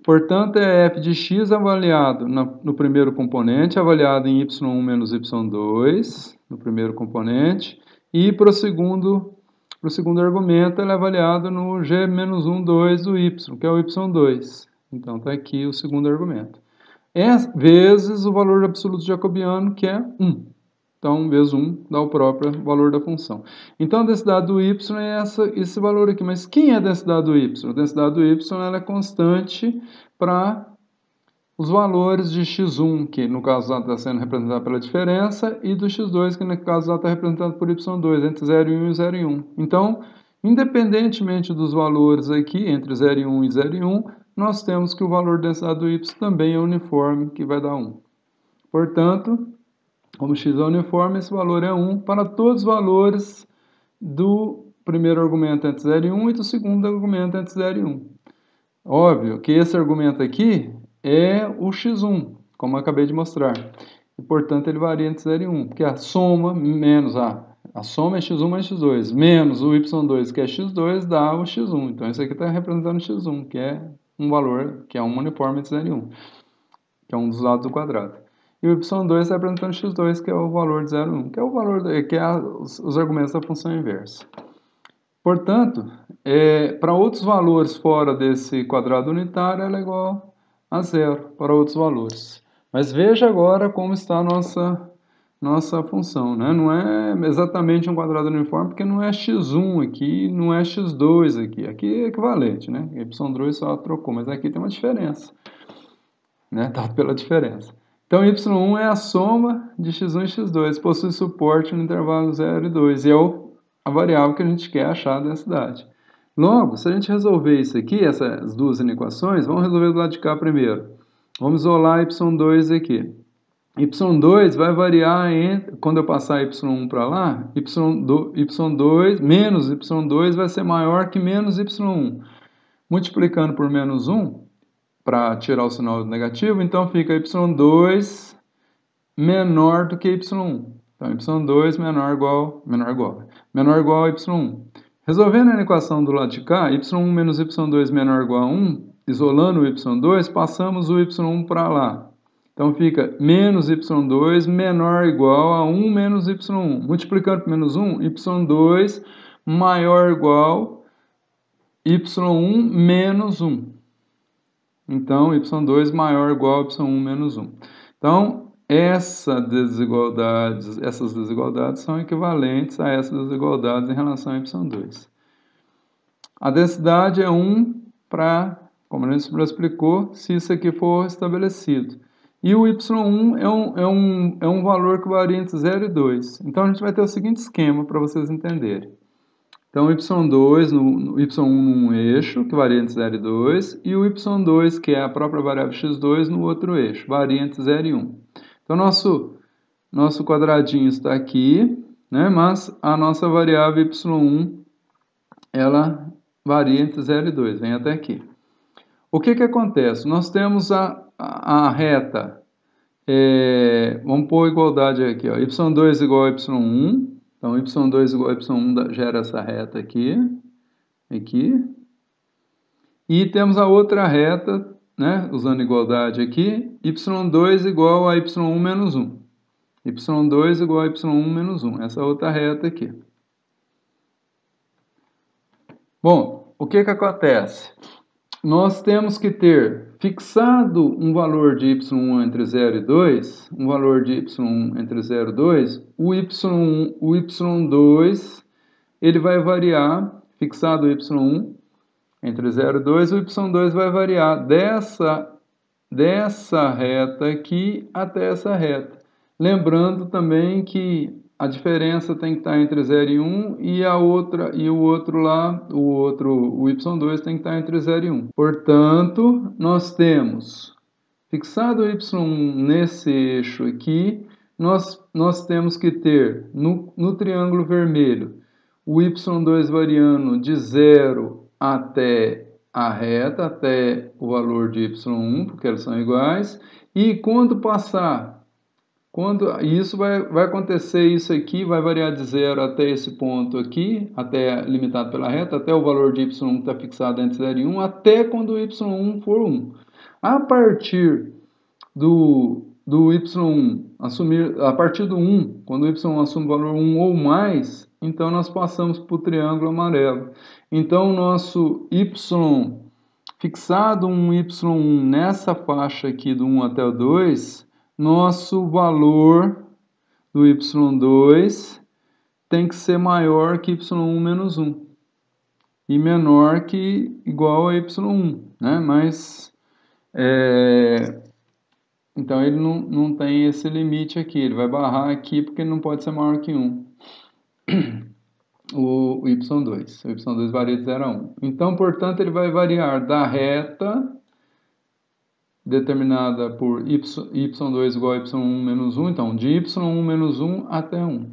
[SPEAKER 1] Portanto, é f de x avaliado no primeiro componente, avaliado em y1 menos y2, no primeiro componente, e para o segundo argumento, ele é avaliado no g-1, 2 do y, que é o y2. Então, está aqui o segundo argumento. Vezes o valor absoluto jacobiano, que é 1. Então, vezes 1 dá o próprio valor da função. Então, a densidade do y é esse valor aqui. Mas quem é a densidade do y? A densidade do y ela é constante para os valores de x1, que no caso está sendo representado pela diferença, e do x2, que no caso está representado por y2, entre 0 e 1 e 0 e 1. Então, independentemente dos valores aqui, entre 0 e 1 e 0 e 1, nós temos que o valor da densidade do y também é uniforme, que vai dar 1. Portanto, como x é uniforme, esse valor é 1 para todos os valores do primeiro argumento entre 0 e 1 e do segundo argumento entre 0 e 1. Óbvio que esse argumento aqui é o x1, como eu acabei de mostrar. E, portanto, ele varia entre 0 e 1, porque a soma menos a soma é x1 mais x2, menos o y2, que é x2, dá o x1. Então, isso aqui está representando o x1, que é um valor, que é um uniforme entre 0 e 1, que é um dos lados do quadrado. E o y2 está representando x2, que é o valor de 0 e 1, que é o valor os argumentos da função inversa. Portanto, para outros valores fora desse quadrado unitário, ela é igual a 0 para outros valores. Mas veja agora como está a nossa função, né? Não é exatamente um quadrado uniforme, porque não é x1 aqui, não é x2 aqui. Aqui é equivalente, né? Y2 só trocou, mas aqui tem uma diferença, né? Dado pela diferença. Então, y1 é a soma de x1 e x2, possui suporte no intervalo 0 e 2, e é a variável que a gente quer achar a densidade. Logo, se a gente resolver isso aqui, essas duas inequações, vamos resolver do lado de cá primeiro. Vamos isolar y2 aqui. y2 vai variar quando eu passar y1 para lá, y2 menos y2 vai ser maior que menos y1. Multiplicando por menos 1, para tirar o sinal negativo, então fica y2 menor do que y1. Então, y2 menor igual a y1. Resolvendo a equação do lado de cá, y1 menos y2 menor igual a 1, isolando o y2, passamos o y1 para lá. Então, fica menos y2 menor igual a 1 menos y1. Multiplicando por menos 1, y2 maior igual a y1 menos 1. Então, y2 maior igual a y1 menos 1. Então, essas desigualdades são equivalentes a essas desigualdades em relação a y2. A densidade é 1 para, como a gente já explicou, se isso aqui for estabelecido. E o y1 é um valor que varia entre 0 e 2. Então, a gente vai ter o seguinte esquema para vocês entenderem. Então, y2, y1 num eixo, que varia entre 0 e 2, e o y2, que é a própria variável x2, no outro eixo, varia entre 0 e 1. Então, nosso quadradinho está aqui, né? Mas a nossa variável y1, ela varia entre 0 e 2, vem até aqui. O que acontece? Nós temos a reta, vamos pôr igualdade aqui, ó, y2 igual a y1, Então, y2 igual a y1 gera essa reta aqui. E temos a outra reta, né, usando igualdade aqui, y2 igual a y1 menos 1. y2 igual a y1 menos 1. Essa outra reta aqui. Bom, o que acontece? Nós temos que ter fixado um valor de y1 entre 0 e 2, um valor de y1 entre 0 e 2, o y2 ele vai variar, fixado o y1 entre 0 e 2, o y2 vai variar dessa reta aqui até essa reta. Lembrando também que a diferença tem que estar entre 0 e 1 e o y2 tem que estar entre 0 e 1. Portanto, nós temos fixado o y1 nesse eixo aqui, nós temos que ter no triângulo vermelho o y2 variando de 0 até a reta, até o valor de y1, porque eles são iguais, e quando isso vai acontecer, isso aqui vai variar de 0 até esse ponto aqui, até limitado pela reta, até o valor de y1 que está fixado entre 0 e 1, até quando o y1 for 1. A partir do y1 a partir do 1, quando o y assume o valor 1 ou mais, então nós passamos para o triângulo amarelo. Então, o nosso y, fixado um y1 nessa faixa aqui do 1 até o 2, nosso valor do y2 tem que ser maior que y1 menos 1 e menor que igual a y1, né? Mas, então ele não tem esse limite aqui, ele vai barrar aqui porque ele não pode ser maior que 1. O y2. O y2 varia de 0 a 1. Então, portanto, ele vai variar da reta determinada por y2 igual a y1 menos 1, então de y1 menos 1 até 1.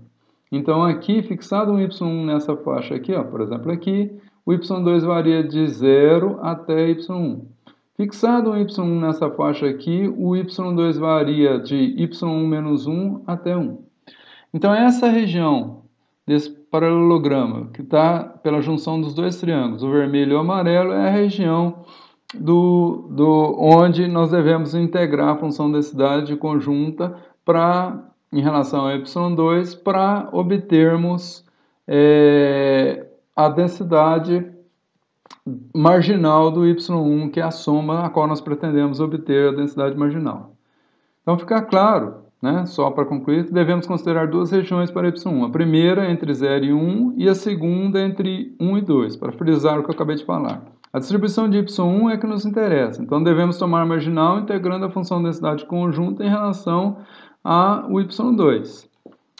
[SPEAKER 1] Então aqui, fixado um y1 nessa faixa aqui, ó, por exemplo aqui, o y2 varia de 0 até y1. Fixado um y1 nessa faixa aqui, o y2 varia de y1 menos 1 até 1. Então essa região desse paralelograma, que está pela junção dos dois triângulos, o vermelho e o amarelo, é a região onde nós devemos integrar a função densidade conjunta em relação a y2 para obtermos a densidade marginal do y1, que é a soma a qual nós pretendemos obter a densidade marginal. Então, fica claro, né, só para concluir, que devemos considerar duas regiões para y1. A primeira entre 0 e 1 e a segunda entre 1 e 2, para frisar o que eu acabei de falar. A distribuição de y1 é que nos interessa, então devemos tomar a marginal integrando a função densidade conjunta em relação ao y2.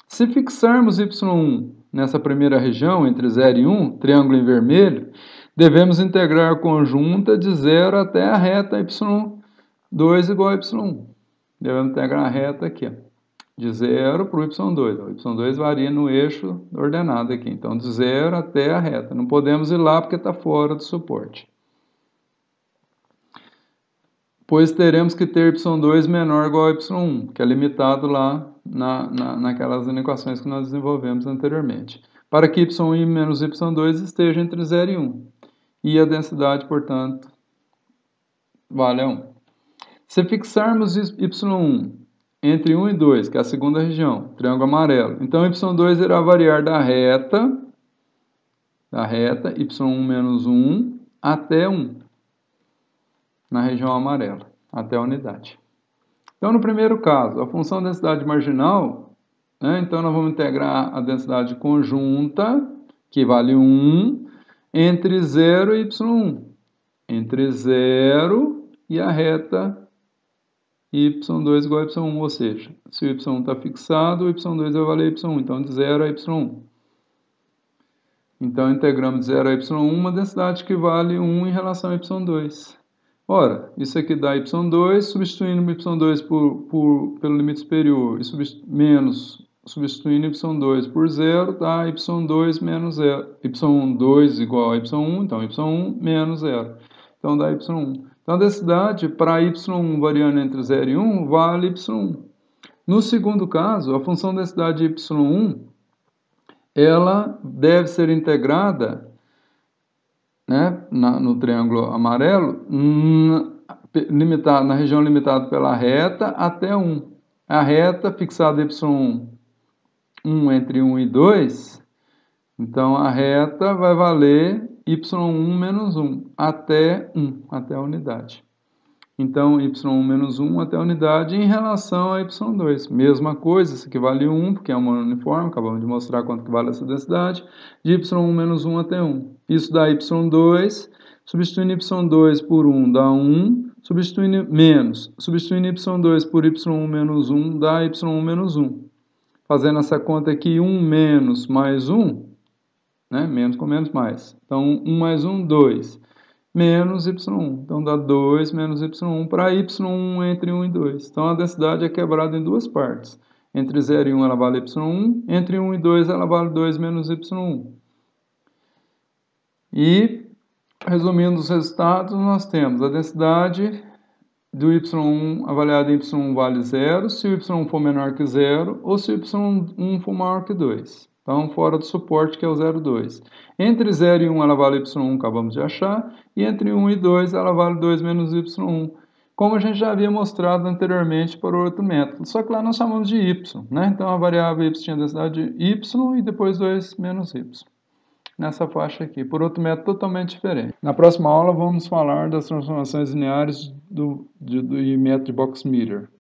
[SPEAKER 1] Se fixarmos y1 nessa primeira região, entre 0 e 1, triângulo em vermelho, devemos integrar a conjunta de 0 até a reta y2 igual a y1. Devemos integrar a reta aqui, ó, de 0 para o y2. O y2 varia no eixo ordenado aqui, então de 0 até a reta. Não podemos ir lá porque está fora do suporte. Pois teremos que ter y2 menor ou igual a y1, que é limitado lá naquelas equações que nós desenvolvemos anteriormente. Para que y1 menos y2 esteja entre 0 e 1. E a densidade, portanto, vale a 1. Se fixarmos y1 entre 1 e 2, que é a segunda região, triângulo amarelo, então y2 irá variar da reta y1 menos 1 até 1, na região amarela, até a unidade. Então, no primeiro caso, a função densidade marginal, né, então nós vamos integrar a densidade conjunta, que vale 1, entre 0 e y1, entre 0 e a reta y2 igual a y1, ou seja, se o y1 está fixado, o y2 vai valer y1, então de 0 a y1. Então, integramos de 0 a y1 uma densidade que vale 1 em relação a y2. Ora, isso aqui dá y2, substituindo y2 pelo limite superior, e substituindo y2 por 0, dá y2 menos 0. y2 igual a y1, então y1 menos 0. Então, dá y1. Então, a densidade para y1 variando entre 0 e 1 vale y1. No segundo caso, a função densidade de y1 ela deve ser integrada, né, no triângulo amarelo, na região limitada pela reta até 1. A reta fixada y1, 1 entre 1 e 2, então a reta vai valer y1 menos 1 até 1, até a unidade. Então, y1 menos 1 até a unidade em relação a y2. Mesma coisa, isso aqui vale 1, porque é uma uniforme, acabamos de mostrar quanto que vale essa densidade, de y1 menos 1 até 1. Isso dá y2, substituindo y2 por 1 dá 1, substituindo y2 por y1 menos 1 dá y1 menos 1. Fazendo essa conta aqui, 1 menos mais 1, né? Menos com menos mais. Então, 1 mais 1, 2. Menos y1. Então, dá 2 menos y1 para y1 entre 1 e 2. Então, a densidade é quebrada em duas partes. Entre 0 e 1 ela vale y1, entre 1 e 2 ela vale 2 menos y1. E, resumindo os resultados, nós temos a densidade do y1 avaliada em y1 vale 0, se o y1 for menor que 0, ou se o y1 for maior que 2. Então, fora do suporte, que é o 0,2. Entre 0 e 1, ela vale y1, acabamos de achar, e entre 1 e 2, ela vale 2 menos y1, como a gente já havia mostrado anteriormente para o outro método. Só que lá nós chamamos de y, né? Então, a variável y tinha densidade de y e depois 2 menos y. Nessa faixa aqui, por outro método totalmente diferente. Na próxima aula, vamos falar das transformações lineares do método de Box-Meter.